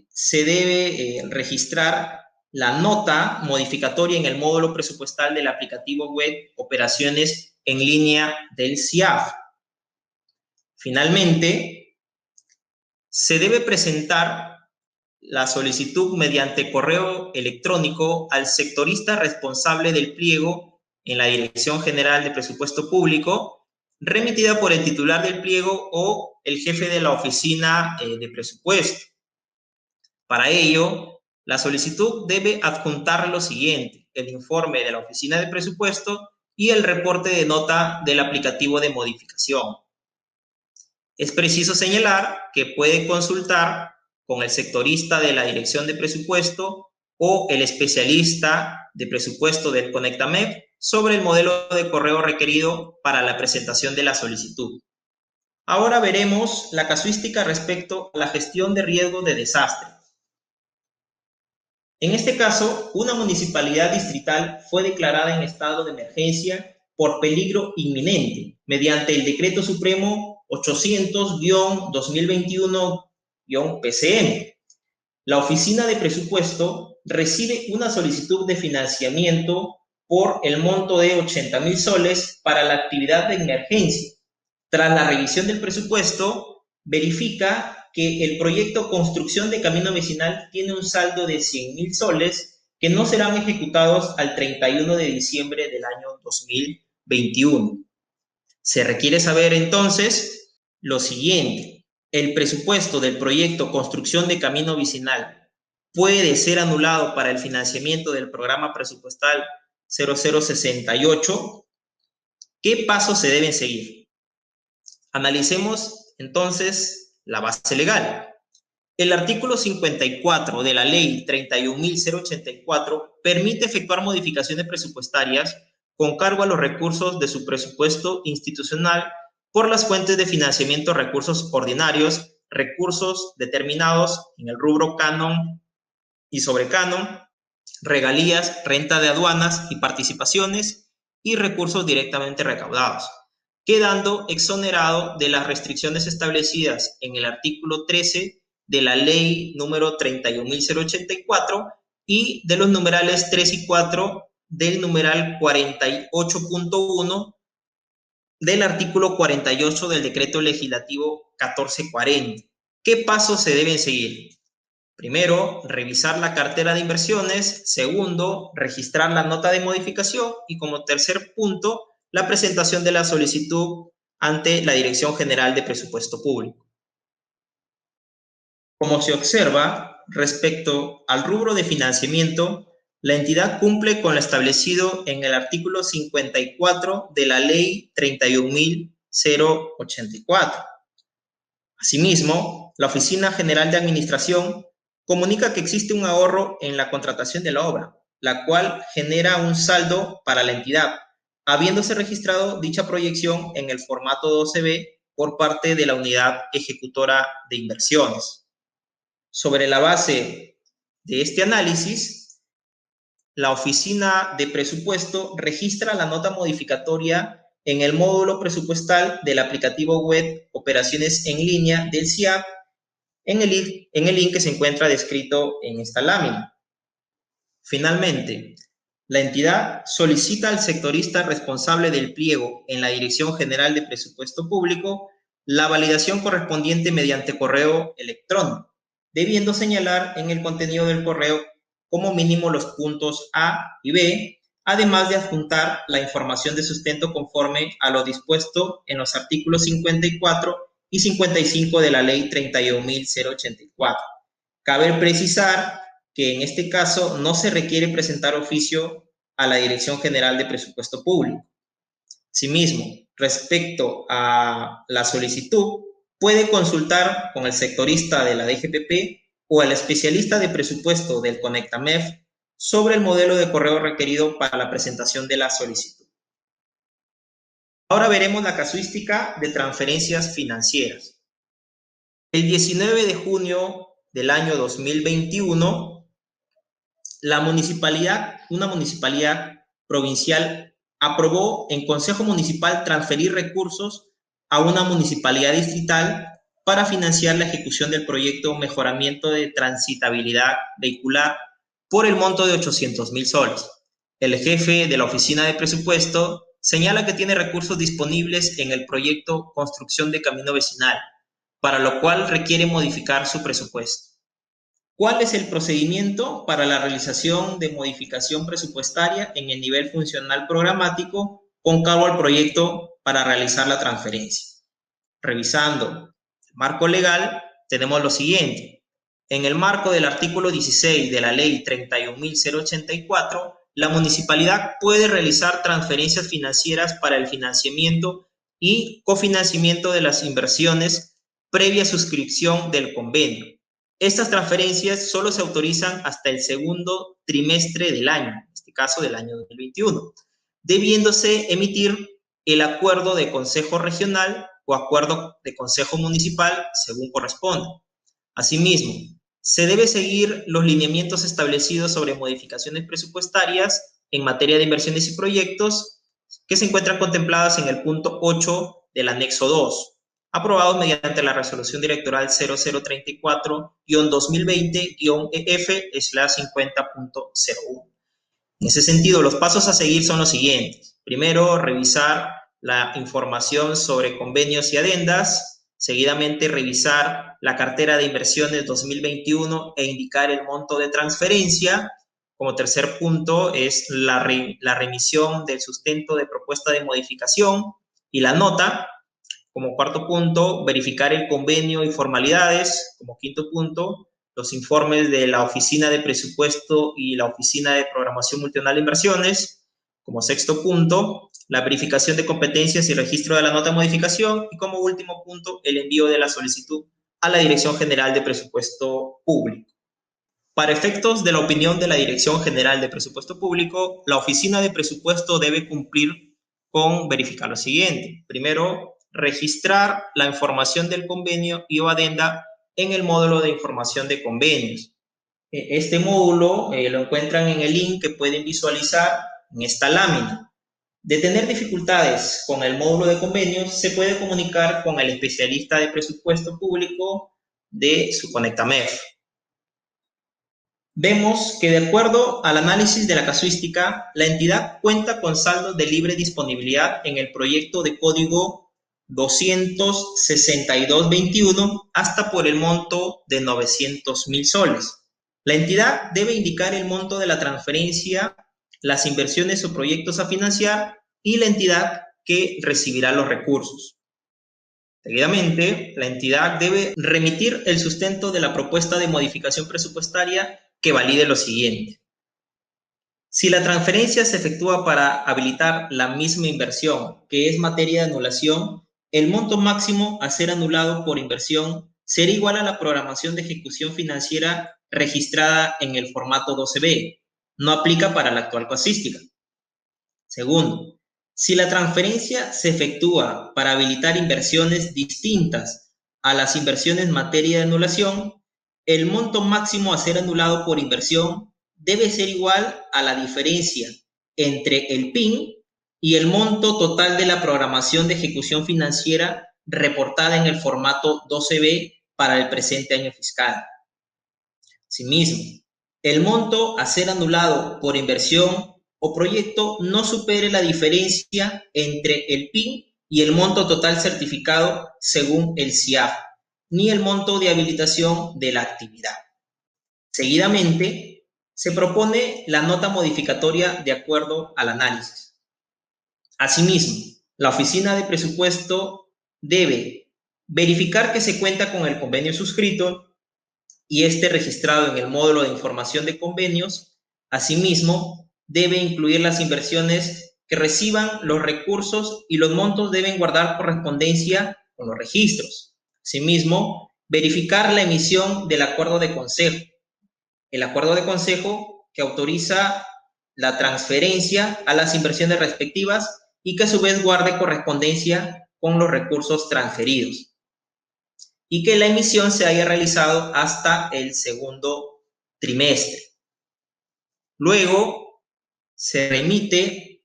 se debe registrar la nota modificatoria en el módulo presupuestal del aplicativo web Operaciones en línea del CIAF. Finalmente, se debe presentar la solicitud mediante correo electrónico al sectorista responsable del pliego en la Dirección General de Presupuesto Público, remitida por el titular del pliego o el jefe de la Oficina de Presupuesto. Para ello, la solicitud debe adjuntar lo siguiente: el informe de la Oficina de Presupuesto y el reporte de nota del aplicativo de modificación. Es preciso señalar que puede consultar con el sectorista de la Dirección de Presupuesto o el especialista de presupuesto del Conectamep sobre el modelo de correo requerido para la presentación de la solicitud. Ahora veremos la casuística respecto a la gestión de riesgo de desastre. En este caso, una municipalidad distrital fue declarada en estado de emergencia por peligro inminente mediante el Decreto Supremo 800-2021-PCM. La Oficina de Presupuesto recibe una solicitud de financiamiento por el monto de 80.000 soles para la actividad de emergencia. Tras la revisión del presupuesto, verifica que el proyecto Construcción de Camino Vecinal tiene un saldo de 100.000 soles que no serán ejecutados al 31 de diciembre del año 2021. Se requiere saber entonces lo siguiente: el presupuesto del proyecto Construcción de Camino Vecinal puede ser anulado para el financiamiento del programa presupuestal 0068. ¿Qué pasos se deben seguir? Analicemos entonces la base legal. El artículo 54 de la ley 31.084 permite efectuar modificaciones presupuestarias con cargo a los recursos de su presupuesto institucional por las fuentes de financiamiento, recursos ordinarios, recursos determinados en el rubro canon y sobrecanon, regalías, renta de aduanas y participaciones y recursos directamente recaudados, quedando exonerado de las restricciones establecidas en el artículo 13 de la ley número 31.084 y de los numerales 3 y 4 del numeral 48.1 del artículo 48 del decreto legislativo 1440. ¿Qué pasos se deben seguir? Primero, revisar la cartera de inversiones. Segundo, registrar la nota de modificación. Y como tercer punto, la presentación de la solicitud ante la Dirección General de Presupuesto Público. Como se observa, respecto al rubro de financiamiento, la entidad cumple con lo establecido en el artículo 54 de la ley 31.084. Asimismo, la Oficina General de Administración comunica que existe un ahorro en la contratación de la obra, la cual genera un saldo para la entidad, habiéndose registrado dicha proyección en el formato 12B por parte de la unidad ejecutora de inversiones. Sobre la base de este análisis, la oficina de presupuesto registra la nota modificatoria en el módulo presupuestal del aplicativo web Operaciones en línea del SIAP en el link que se encuentra descrito en esta lámina. Finalmente, la entidad solicita al sectorista responsable del pliego en la Dirección General de Presupuesto Público la validación correspondiente mediante correo electrónico, debiendo señalar en el contenido del correo como mínimo los puntos A y B, además de adjuntar la información de sustento conforme a lo dispuesto en los artículos 54 y 55 de la Ley 31.084. Cabe precisar que en este caso no se requiere presentar oficio a la Dirección General de Presupuesto Público. Asimismo, respecto a la solicitud, puede consultar con el sectorista de la DGPP o al especialista de presupuesto del Conectamef sobre el modelo de correo requerido para la presentación de la solicitud. Ahora veremos la casuística de transferencias financieras. El 19 de junio del año 2021, una municipalidad provincial aprobó en Consejo Municipal transferir recursos a una municipalidad distrital para financiar la ejecución del proyecto Mejoramiento de Transitabilidad Vehicular por el monto de 800.000 soles. El jefe de la Oficina de Presupuesto señala que tiene recursos disponibles en el proyecto Construcción de Camino Vecinal, para lo cual requiere modificar su presupuesto. ¿Cuál es el procedimiento para la realización de modificación presupuestaria en el nivel funcional programático con cargo al proyecto para realizar la transferencia? Revisando el marco legal, tenemos lo siguiente. En el marco del artículo 16 de la Ley 31.084, la municipalidad puede realizar transferencias financieras para el financiamiento y cofinanciamiento de las inversiones previa suscripción del convenio. Estas transferencias solo se autorizan hasta el segundo trimestre del año, en este caso del año 2021, debiéndose emitir el acuerdo de consejo regional o acuerdo de consejo municipal según corresponda. Asimismo, se debe seguir los lineamientos establecidos sobre modificaciones presupuestarias en materia de inversiones y proyectos que se encuentran contempladas en el punto 8 del anexo 2, aprobados mediante la Resolución Directoral 0034-2020-EF/50.01. En ese sentido, los pasos a seguir son los siguientes. Primero, revisar la información sobre convenios y adendas. Seguidamente, revisar la cartera de inversiones 2021 e indicar el monto de transferencia. Como tercer punto es la remisión del sustento de propuesta de modificación y la nota. Como cuarto punto, verificar el convenio y formalidades. Como quinto punto, los informes de la Oficina de Presupuesto y la Oficina de Programación Multianual de Inversiones. Como sexto punto, la verificación de competencias y registro de la nota de modificación. Y como último punto, el envío de la solicitud a la Dirección General de Presupuesto Público. Para efectos de la opinión de la Dirección General de Presupuesto Público, la Oficina de Presupuesto debe cumplir con verificar lo siguiente. Primero, registrar la información del convenio y o adenda en el módulo de información de convenios. Este módulo lo encuentran en el link que pueden visualizar en esta lámina. De tener dificultades con el módulo de convenios, se puede comunicar con el especialista de presupuesto público de su Conectamef. Vemos que de acuerdo al análisis de la casuística, la entidad cuenta con saldos de libre disponibilidad en el proyecto de código 26221 hasta por el monto de 900.000 soles. La entidad debe indicar el monto de la transferencia, las inversiones o proyectos a financiar y la entidad que recibirá los recursos. Seguidamente, la entidad debe remitir el sustento de la propuesta de modificación presupuestaria que valide lo siguiente. Si la transferencia se efectúa para habilitar la misma inversión, que es materia de anulación, el monto máximo a ser anulado por inversión será igual a la programación de ejecución financiera registrada en el formato 12B. No aplica para la actual casuística. Segundo, si la transferencia se efectúa para habilitar inversiones distintas a las inversiones en materia de anulación, el monto máximo a ser anulado por inversión debe ser igual a la diferencia entre el PIN y el monto total de la programación de ejecución financiera reportada en el formato 12B para el presente año fiscal. Asimismo, el monto a ser anulado por inversión o proyecto no supere la diferencia entre el PIN y el monto total certificado según el CIAF, ni el monto de habilitación de la actividad. Seguidamente, se propone la nota modificatoria de acuerdo al análisis. Asimismo, la Oficina de Presupuesto debe verificar que se cuenta con el convenio suscrito y esté registrado en el módulo de información de convenios. Asimismo, debe incluir las inversiones que reciban los recursos y los montos deben guardar correspondencia con los registros. Asimismo, verificar la emisión del acuerdo de consejo. El acuerdo de consejo que autoriza la transferencia a las inversiones respectivas y que a su vez guarde correspondencia con los recursos transferidos. Y que la emisión se haya realizado hasta el segundo trimestre. Luego, se remite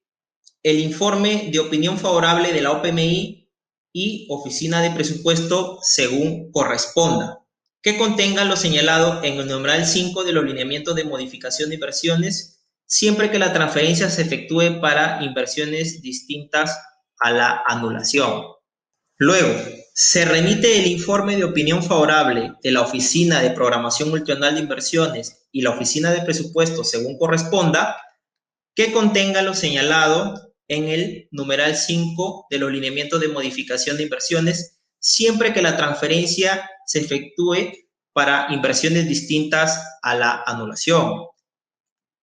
el informe de opinión favorable de la OPMI y Oficina de Presupuesto según corresponda, que contenga lo señalado en el numeral 5 de los lineamientos de modificación de inversiones, siempre que la transferencia se efectúe para inversiones distintas a la anulación. Luego, se remite el informe de opinión favorable de la Oficina de Programación Multianual de Inversiones y la Oficina de Presupuesto según corresponda, que contenga lo señalado en el numeral 5 de los lineamientos de modificación de inversiones, siempre que la transferencia se efectúe para inversiones distintas a la anulación.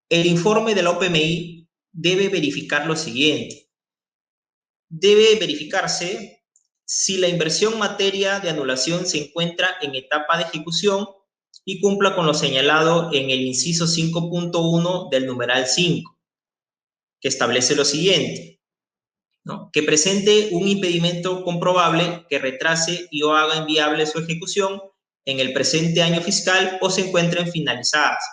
El informe de la OPMI debe verificar lo siguiente. Debe verificarse si la inversión materia de anulación se encuentra en etapa de ejecución y cumpla con lo señalado en el inciso 5.1 del numeral 5, que establece lo siguiente, ¿no? Que presente un impedimento comprobable que retrase y o haga inviable su ejecución en el presente año fiscal o se encuentren finalizadas.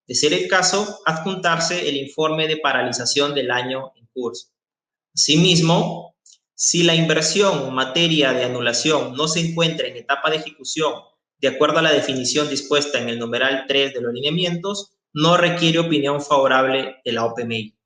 De ser el caso, adjuntarse el informe de paralización del año en curso. Asimismo, si la inversión en materia de anulación no se encuentra en etapa de ejecución de acuerdo a la definición dispuesta en el numeral 3 de los lineamientos, no requiere opinión favorable de la OPMI.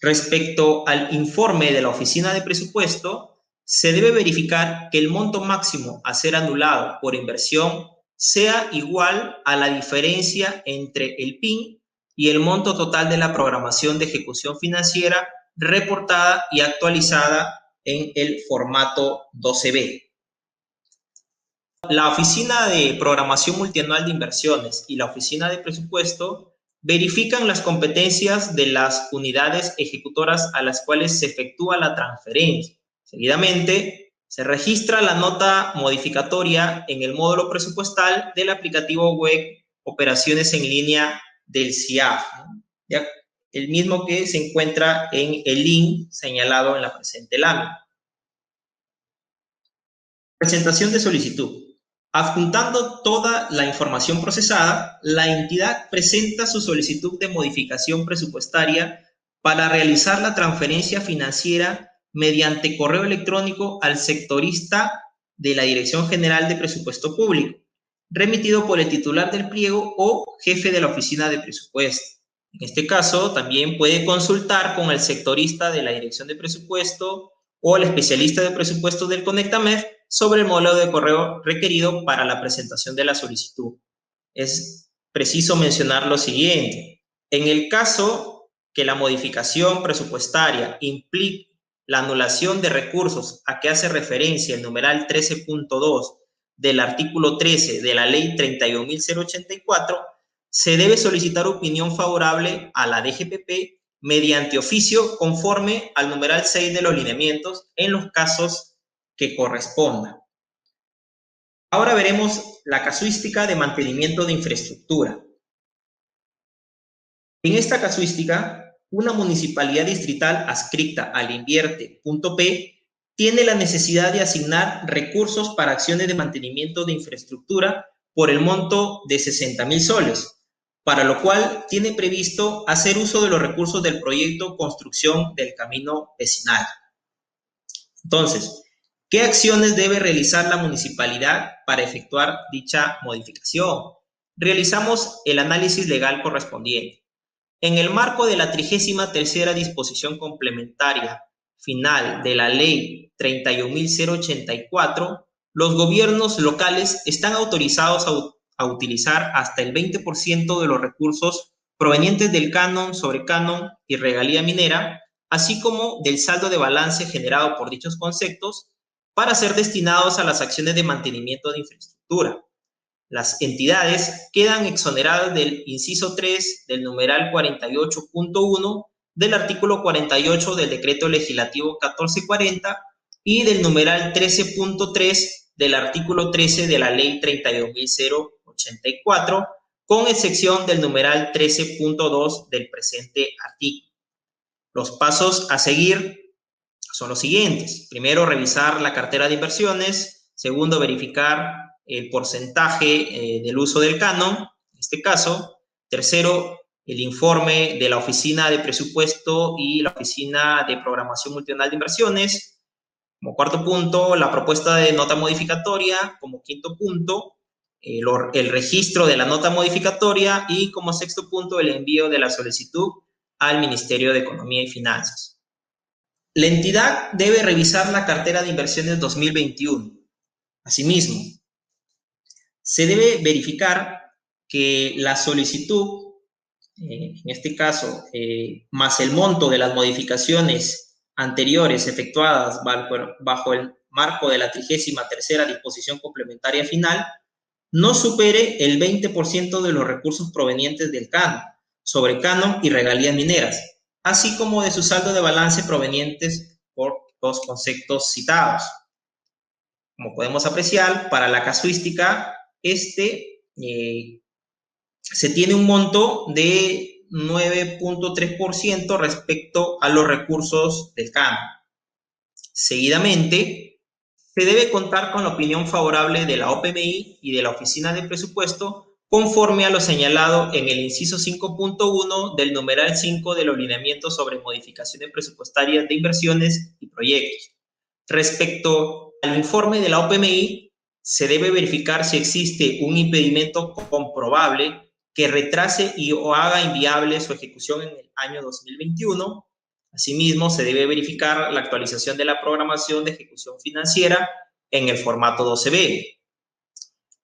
Respecto al informe de la Oficina de Presupuesto, se debe verificar que el monto máximo a ser anulado por inversión sea igual a la diferencia entre el PIN y el monto total de la programación de ejecución financiera reportada y actualizada en el formato 12B. La Oficina de Programación Multianual de Inversiones y la Oficina de Presupuesto verifican las competencias de las unidades ejecutoras a las cuales se efectúa la transferencia. Seguidamente, se registra la nota modificatoria en el módulo presupuestal del aplicativo web Operaciones en línea del CIAF, ¿no? El mismo que se encuentra en el link señalado en la presente lámina. Presentación de solicitud. Adjuntando toda la información procesada, la entidad presenta su solicitud de modificación presupuestaria para realizar la transferencia financiera mediante correo electrónico al sectorista de la Dirección General de Presupuesto Público, remitido por el titular del pliego o jefe de la Oficina de Presupuesto. En este caso, también puede consultar con el sectorista de la Dirección de Presupuesto o el especialista de presupuesto del CONECTAMEF sobre el modelo de correo requerido para la presentación de la solicitud. Es preciso mencionar lo siguiente. En el caso que la modificación presupuestaria implique la anulación de recursos a que hace referencia el numeral 13.2 del artículo 13 de la Ley 31.084, se debe solicitar opinión favorable a la DGPP mediante oficio conforme al numeral 6 de los lineamientos en los casos que correspondan. Ahora veremos la casuística de mantenimiento de infraestructura. En esta casuística, una municipalidad distrital adscrita al invierte.p tiene la necesidad de asignar recursos para acciones de mantenimiento de infraestructura por el monto de 60.000 soles, para lo cual tiene previsto hacer uso de los recursos del proyecto Construcción del Camino Vecinal. Entonces, ¿qué acciones debe realizar la municipalidad para efectuar dicha modificación? Realizamos el análisis legal correspondiente. En el marco de la 33ª disposición complementaria final de la Ley 31.084, los gobiernos locales están autorizados a utilizar hasta el 20% de los recursos provenientes del canon sobre canon y regalía minera, así como del saldo de balance generado por dichos conceptos, para ser destinados a las acciones de mantenimiento de infraestructura. Las entidades quedan exoneradas del inciso 3 del numeral 48.1 del artículo 48 del Decreto Legislativo 1440 y del numeral 13.3 del artículo 13 de la Ley 32.084, con excepción del numeral 13.2 del presente artículo. Los pasos a seguir son los siguientes. Primero, revisar la cartera de inversiones. Segundo, verificar el porcentaje del uso del canon, en este caso. Tercero, el informe de la Oficina de Presupuesto y la Oficina de Programación Multianual de Inversiones. Como cuarto punto, la propuesta de nota modificatoria. Como quinto punto, el registro de la nota modificatoria. Y como sexto punto, el envío de la solicitud al Ministerio de Economía y Finanzas. La entidad debe revisar la cartera de inversiones 2021. Asimismo, se debe verificar que la solicitud, en este caso, más el monto de las modificaciones anteriores efectuadas bajo el marco de la 33ª disposición complementaria final, no supere el 20% de los recursos provenientes del canon, sobre canon y regalías mineras, así como de su saldo de balance provenientes por los conceptos citados. Como podemos apreciar, para la casuística, se tiene un monto de 9.3% respecto a los recursos del canon. Seguidamente, se debe contar con la opinión favorable de la OPMI y de la Oficina de Presupuesto, conforme a lo señalado en el inciso 5.1 del numeral 5 de los lineamientos sobre modificaciones presupuestarias de inversiones y proyectos. Respecto al informe de la OPMI, se debe verificar si existe un impedimento comprobable que retrase o haga inviable su ejecución en el año 2021. Asimismo, se debe verificar la actualización de la programación de ejecución financiera en el formato 12B.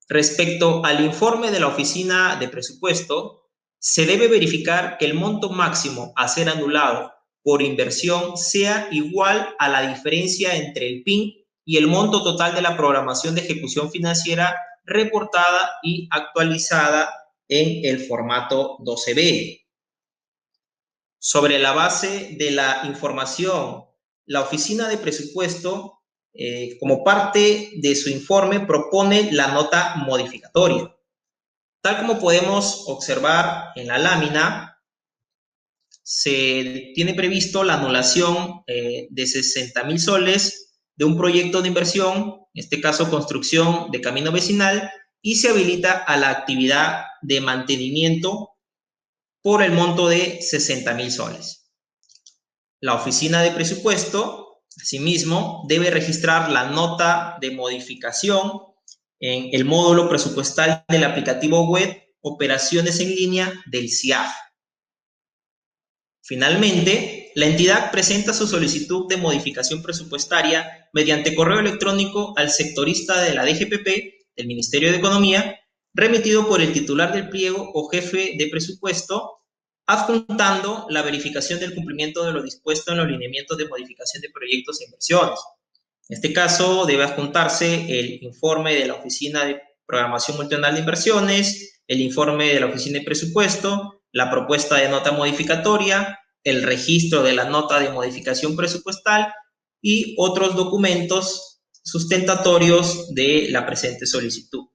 Respecto al informe de la Oficina de Presupuesto, se debe verificar que el monto máximo a ser anulado por inversión sea igual a la diferencia entre el PIN y el monto total de la programación de ejecución financiera reportada y actualizada en el formato 12B. Sobre la base de la información, la Oficina de Presupuesto, como parte de su informe, propone la nota modificatoria. Tal como podemos observar en la lámina, se tiene previsto la anulación de 60.000 soles de un proyecto de inversión, en este caso construcción de camino vecinal, y se habilita a la actividad de mantenimiento por el monto de 60.000 soles. La Oficina de Presupuesto, asimismo, debe registrar la nota de modificación en el módulo presupuestal del aplicativo web Operaciones en línea del CIAF. Finalmente, la entidad presenta su solicitud de modificación presupuestaria mediante correo electrónico al sectorista de la DGPP del Ministerio de Economía, remitido por el titular del pliego o jefe de presupuesto, adjuntando la verificación del cumplimiento de lo dispuesto en los lineamientos de modificación de proyectos e inversiones. En este caso, debe adjuntarse el informe de la Oficina de Programación Multianual de Inversiones, el informe de la Oficina de Presupuesto, la propuesta de nota modificatoria, el registro de la nota de modificación presupuestal y otros documentos sustentatorios de la presente solicitud.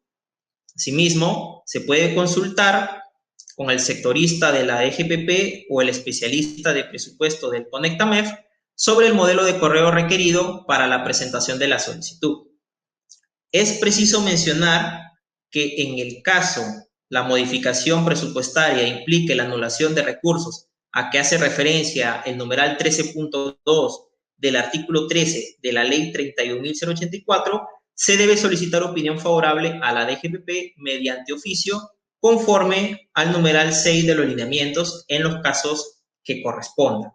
Asimismo, se puede consultar con el sectorista de la DGPP o el especialista de presupuesto del CONECTAMEF sobre el modelo de correo requerido para la presentación de la solicitud. Es preciso mencionar que en el caso la modificación presupuestaria implique la anulación de recursos a que hace referencia el numeral 13.2 del artículo 13 de la Ley 31.084, se debe solicitar opinión favorable a la DGPP mediante oficio conforme al numeral 6 de los lineamientos en los casos que correspondan.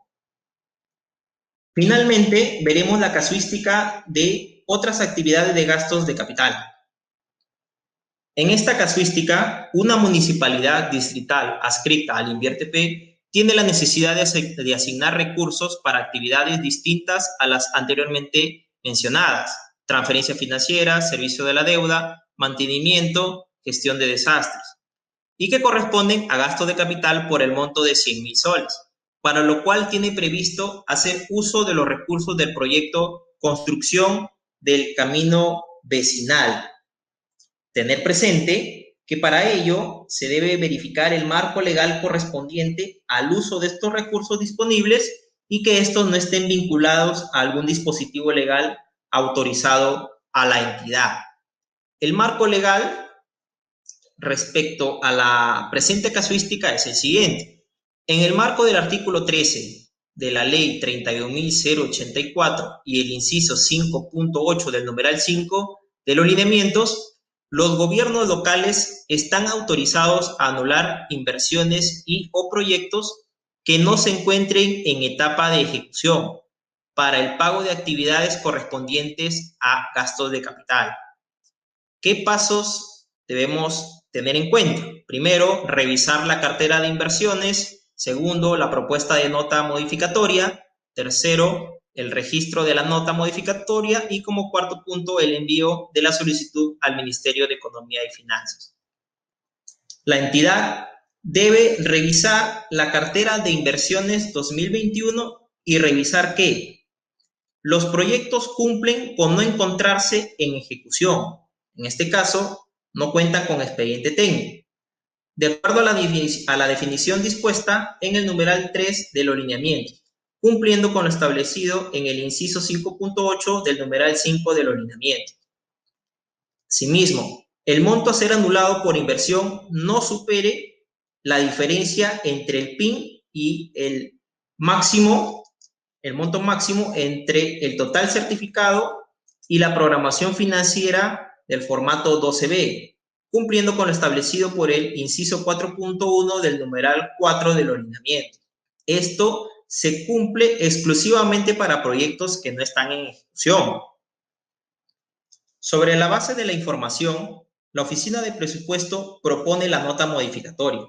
Finalmente, veremos la casuística de otras actividades de gastos de capital. En esta casuística, una municipalidad distrital adscrita al INVIERTP tiene la necesidad de asignar recursos para actividades distintas a las anteriormente mencionadas: transferencia financiera, servicio de la deuda, mantenimiento, gestión de desastres, y que corresponden a gasto de capital por el monto de 100.000 soles, para lo cual tiene previsto hacer uso de los recursos del proyecto Construcción del Camino Vecinal. Tener presente que para ello se debe verificar el marco legal correspondiente al uso de estos recursos disponibles y que estos no estén vinculados a algún dispositivo legal autorizado a la entidad. El marco legal respecto a la presente casuística es el siguiente. En el marco del artículo 13 de la Ley 31.084 y el inciso 5.8 del numeral 5 de los lineamientos, los gobiernos locales están autorizados a anular inversiones y o proyectos que no se encuentren en etapa de ejecución para el pago de actividades correspondientes a gastos de capital. ¿Qué pasos debemos tener en cuenta? Primero, revisar la cartera de inversiones. Segundo, la propuesta de nota modificatoria. Tercero, el registro de la nota modificatoria. Y como cuarto punto, el envío de la solicitud al Ministerio de Economía y Finanzas. La entidad debe revisar la cartera de inversiones 2021 y revisar que los proyectos cumplen con no encontrarse en ejecución. En este caso, no cuentan con expediente técnico, de acuerdo a la definición dispuesta en el numeral 3 de los lineamientos, cumpliendo con lo establecido en el inciso 5.8 del numeral 5 de los lineamientos. Asimismo, el monto a ser anulado por inversión no supere la diferencia entre el PIN y el monto máximo entre el total certificado y la programación financiera del formato 12B, cumpliendo con lo establecido por el inciso 4.1 del numeral 4 de los lineamientos. Esto se cumple exclusivamente para proyectos que no están en ejecución. Sobre la base de la información, la Oficina de Presupuesto propone la nota modificatoria.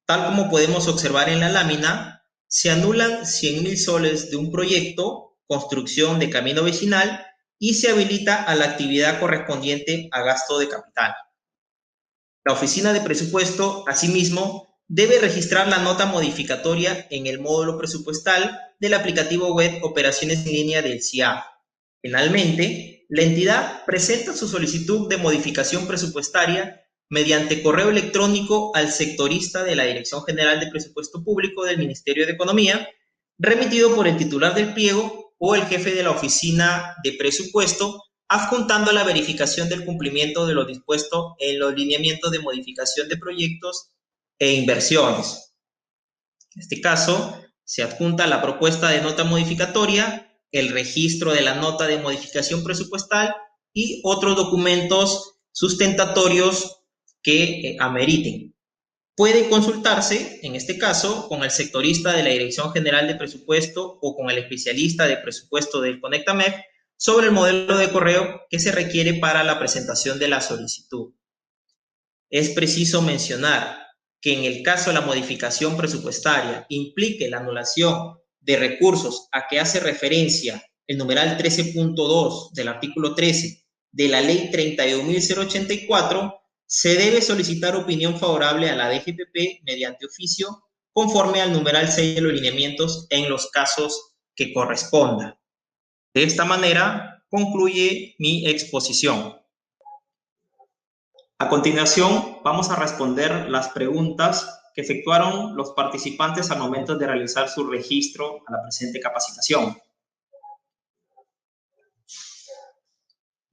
Tal como podemos observar en la lámina, se anulan 100.000 soles de un proyecto, construcción de camino vecinal, y se habilita a la actividad correspondiente a gasto de capital. La Oficina de Presupuesto, asimismo, debe registrar la nota modificatoria en el módulo presupuestal del aplicativo web Operaciones en Línea del CIAF. Finalmente, la entidad presenta su solicitud de modificación presupuestaria mediante correo electrónico al sectorista de la Dirección General de Presupuesto Público del Ministerio de Economía, remitido por el titular del pliego o el jefe de la Oficina de Presupuesto, adjuntando la verificación del cumplimiento de lo dispuesto en los lineamientos de modificación de proyectos e inversiones. En este caso, se adjunta la propuesta de nota modificatoria, el registro de la nota de modificación presupuestal y otros documentos sustentatorios que ameriten. Puede consultarse, en este caso, con el sectorista de la Dirección General de Presupuesto o con el especialista de presupuesto del CONECTAMEF sobre el modelo de correo que se requiere para la presentación de la solicitud. Es preciso mencionar que en el caso de la modificación presupuestaria implique la anulación de recursos a que hace referencia el numeral 13.2 del artículo 13 de la Ley 31.084, se debe solicitar opinión favorable a la DGPP mediante oficio conforme al numeral 6 de los lineamientos en los casos que corresponda. De esta manera concluye mi exposición. A continuación, vamos a responder las preguntas que efectuaron los participantes al momento de realizar su registro a la presente capacitación.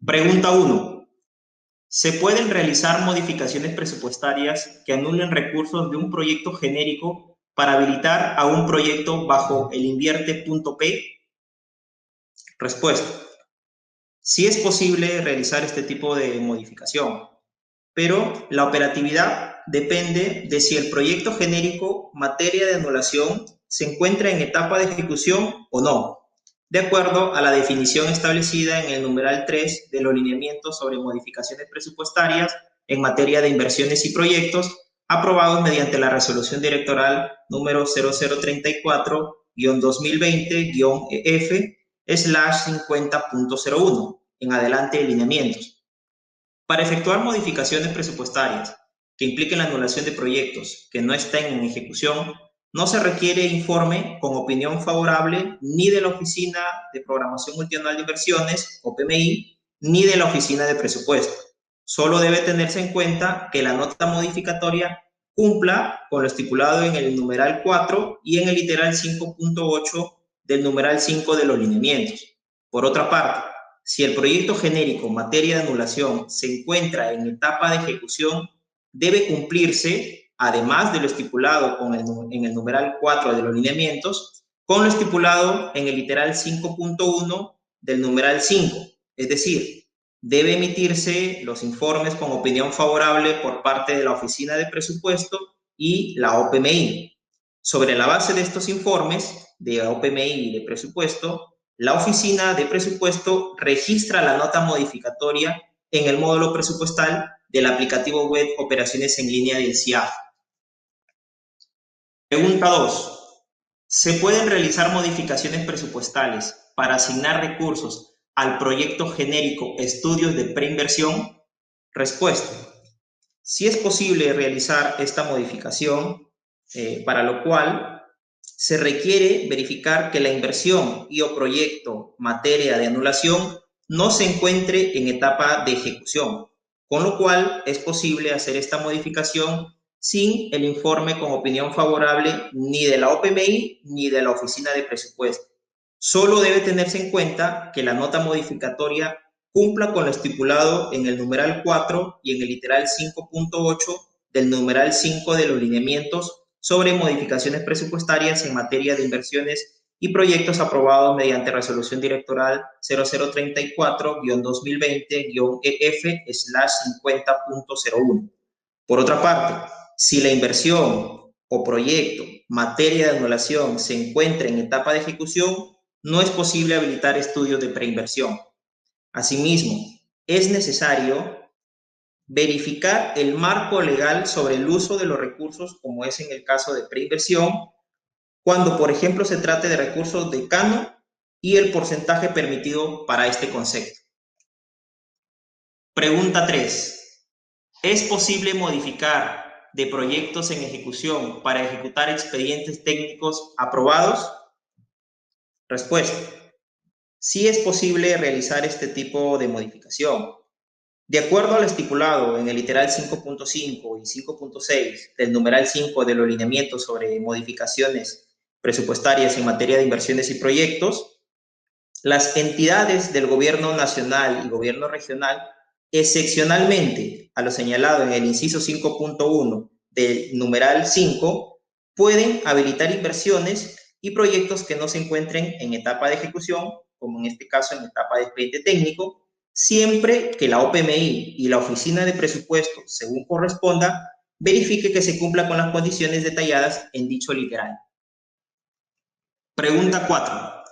Pregunta 1. ¿Se pueden realizar modificaciones presupuestarias que anulen recursos de un proyecto genérico para habilitar a un proyecto bajo el invierte.p? Respuesta. Sí es posible realizar este tipo de modificación, pero la operatividad depende de si el proyecto genérico materia de anulación se encuentra en etapa de ejecución o no, de acuerdo a la definición establecida en el numeral 3 de los lineamientos sobre modificaciones presupuestarias en materia de inversiones y proyectos aprobados mediante la resolución directoral número 0034-2020-EF/50.01 en adelante de lineamientos. Para efectuar modificaciones presupuestarias que impliquen la anulación de proyectos que no estén en ejecución, no se requiere informe con opinión favorable ni de la Oficina de Programación Multianual de Inversiones, o PMI, ni de la Oficina de Presupuesto. Solo debe tenerse en cuenta que la nota modificatoria cumpla con lo estipulado en el numeral 4 y en el literal 5.8 del numeral 5 de los lineamientos. Por otra parte, si el proyecto genérico materia de anulación se encuentra en etapa de ejecución, debe cumplirse, además de lo estipulado en el numeral 4 de los lineamientos, con lo estipulado en el literal 5.1 del numeral 5. Es decir, debe emitirse los informes con opinión favorable por parte de la Oficina de Presupuesto y la OPMI. Sobre la base de estos informes de la OPMI y de Presupuesto, la Oficina de Presupuesto registra la nota modificatoria en el módulo presupuestal del aplicativo web Operaciones en Línea del CIAF. Pregunta 2. ¿Se pueden realizar modificaciones presupuestales para asignar recursos al proyecto genérico Estudios de Preinversión? Respuesta. Sí es posible realizar esta modificación, para lo cual se requiere verificar que la inversión y o proyecto materia de anulación no se encuentre en etapa de ejecución, con lo cual es posible hacer esta modificación sin el informe con opinión favorable ni de la OPMI ni de la Oficina de Presupuesto. Solo debe tenerse en cuenta que la nota modificatoria cumpla con lo estipulado en el numeral 4 y en el literal 5.8 del numeral 5 de los lineamientos sobre modificaciones presupuestarias en materia de inversiones y proyectos aprobados mediante resolución directoral 0034-2020-EF/50.01. Por otra parte, si la inversión o proyecto materia de anulación se encuentra en etapa de ejecución, no es posible habilitar estudios de preinversión. Asimismo, es necesario verificar el marco legal sobre el uso de los recursos, como es en el caso de preinversión, cuando, por ejemplo, se trate de recursos de Cano y el porcentaje permitido para este concepto. Pregunta 3. ¿Es posible modificar de proyectos en ejecución para ejecutar expedientes técnicos aprobados? Respuesta. Sí es posible realizar este tipo de modificación. De acuerdo al estipulado en el literal 5.5 y 5.6 del numeral 5 de los lineamientos sobre modificaciones presupuestarias en materia de inversiones y proyectos, las entidades del gobierno nacional y gobierno regional, excepcionalmente a lo señalado en el inciso 5.1 del numeral 5, pueden habilitar inversiones y proyectos que no se encuentren en etapa de ejecución, como en este caso en etapa de expediente técnico, siempre que la OPMI y la Oficina de Presupuesto, según corresponda, verifique que se cumpla con las condiciones detalladas en dicho literal. Pregunta 4.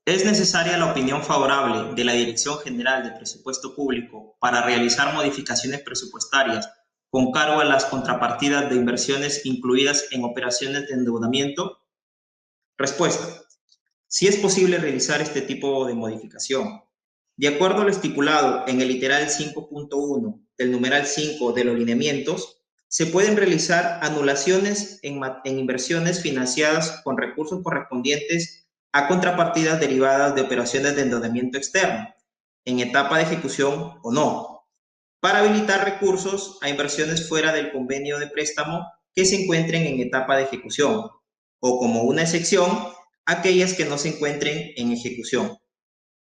¿Es necesaria la opinión favorable de la Dirección General de Presupuesto Público para realizar modificaciones presupuestarias con cargo a las contrapartidas de inversiones incluidas en operaciones de endeudamiento? Respuesta. Sí es posible realizar este tipo de modificación. De acuerdo a lo estipulado en el literal 5.1 del numeral 5 de los lineamientos, se pueden realizar anulaciones en inversiones financiadas con recursos correspondientes a contrapartidas derivadas de operaciones de endeudamiento externo, en etapa de ejecución o no, para habilitar recursos a inversiones fuera del convenio de préstamo que se encuentren en etapa de ejecución, o como una excepción, aquellas que no se encuentren en ejecución.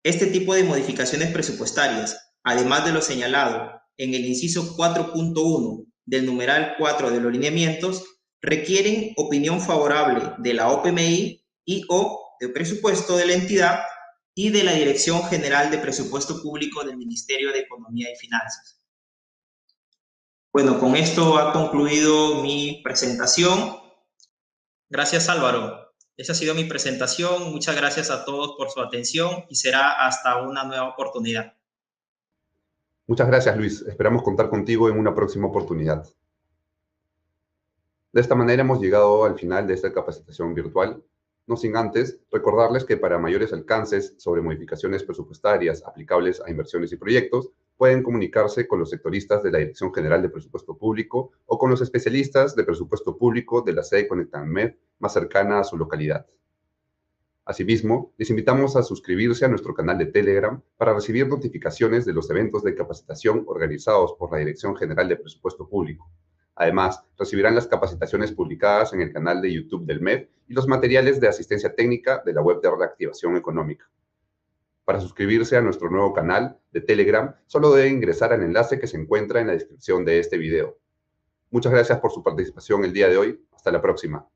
Este tipo de modificaciones presupuestarias, además de lo señalado en el inciso 4.1 del numeral 4 de los lineamientos, requieren opinión favorable de la OPMI y o de presupuesto de la entidad y de la Dirección General de Presupuesto Público del Ministerio de Economía y Finanzas. Bueno, con esto ha concluido mi presentación. Gracias, Álvaro. Esa ha sido mi presentación. Muchas gracias a todos por su atención y será hasta una nueva oportunidad. Muchas gracias, Luis. Esperamos contar contigo en una próxima oportunidad. De esta manera hemos llegado al final de esta capacitación virtual, no sin antes recordarles que para mayores alcances sobre modificaciones presupuestarias aplicables a inversiones y proyectos, pueden comunicarse con los sectoristas de la Dirección General de Presupuesto Público o con los especialistas de presupuesto público de la sede Conectanmed más cercana a su localidad. Asimismo, les invitamos a suscribirse a nuestro canal de Telegram para recibir notificaciones de los eventos de capacitación organizados por la Dirección General de Presupuesto Público. Además, recibirán las capacitaciones publicadas en el canal de YouTube del MEF y los materiales de asistencia técnica de la web de reactivación económica. Para suscribirse a nuestro nuevo canal de Telegram, solo deben ingresar al enlace que se encuentra en la descripción de este video. Muchas gracias por su participación el día de hoy. Hasta la próxima.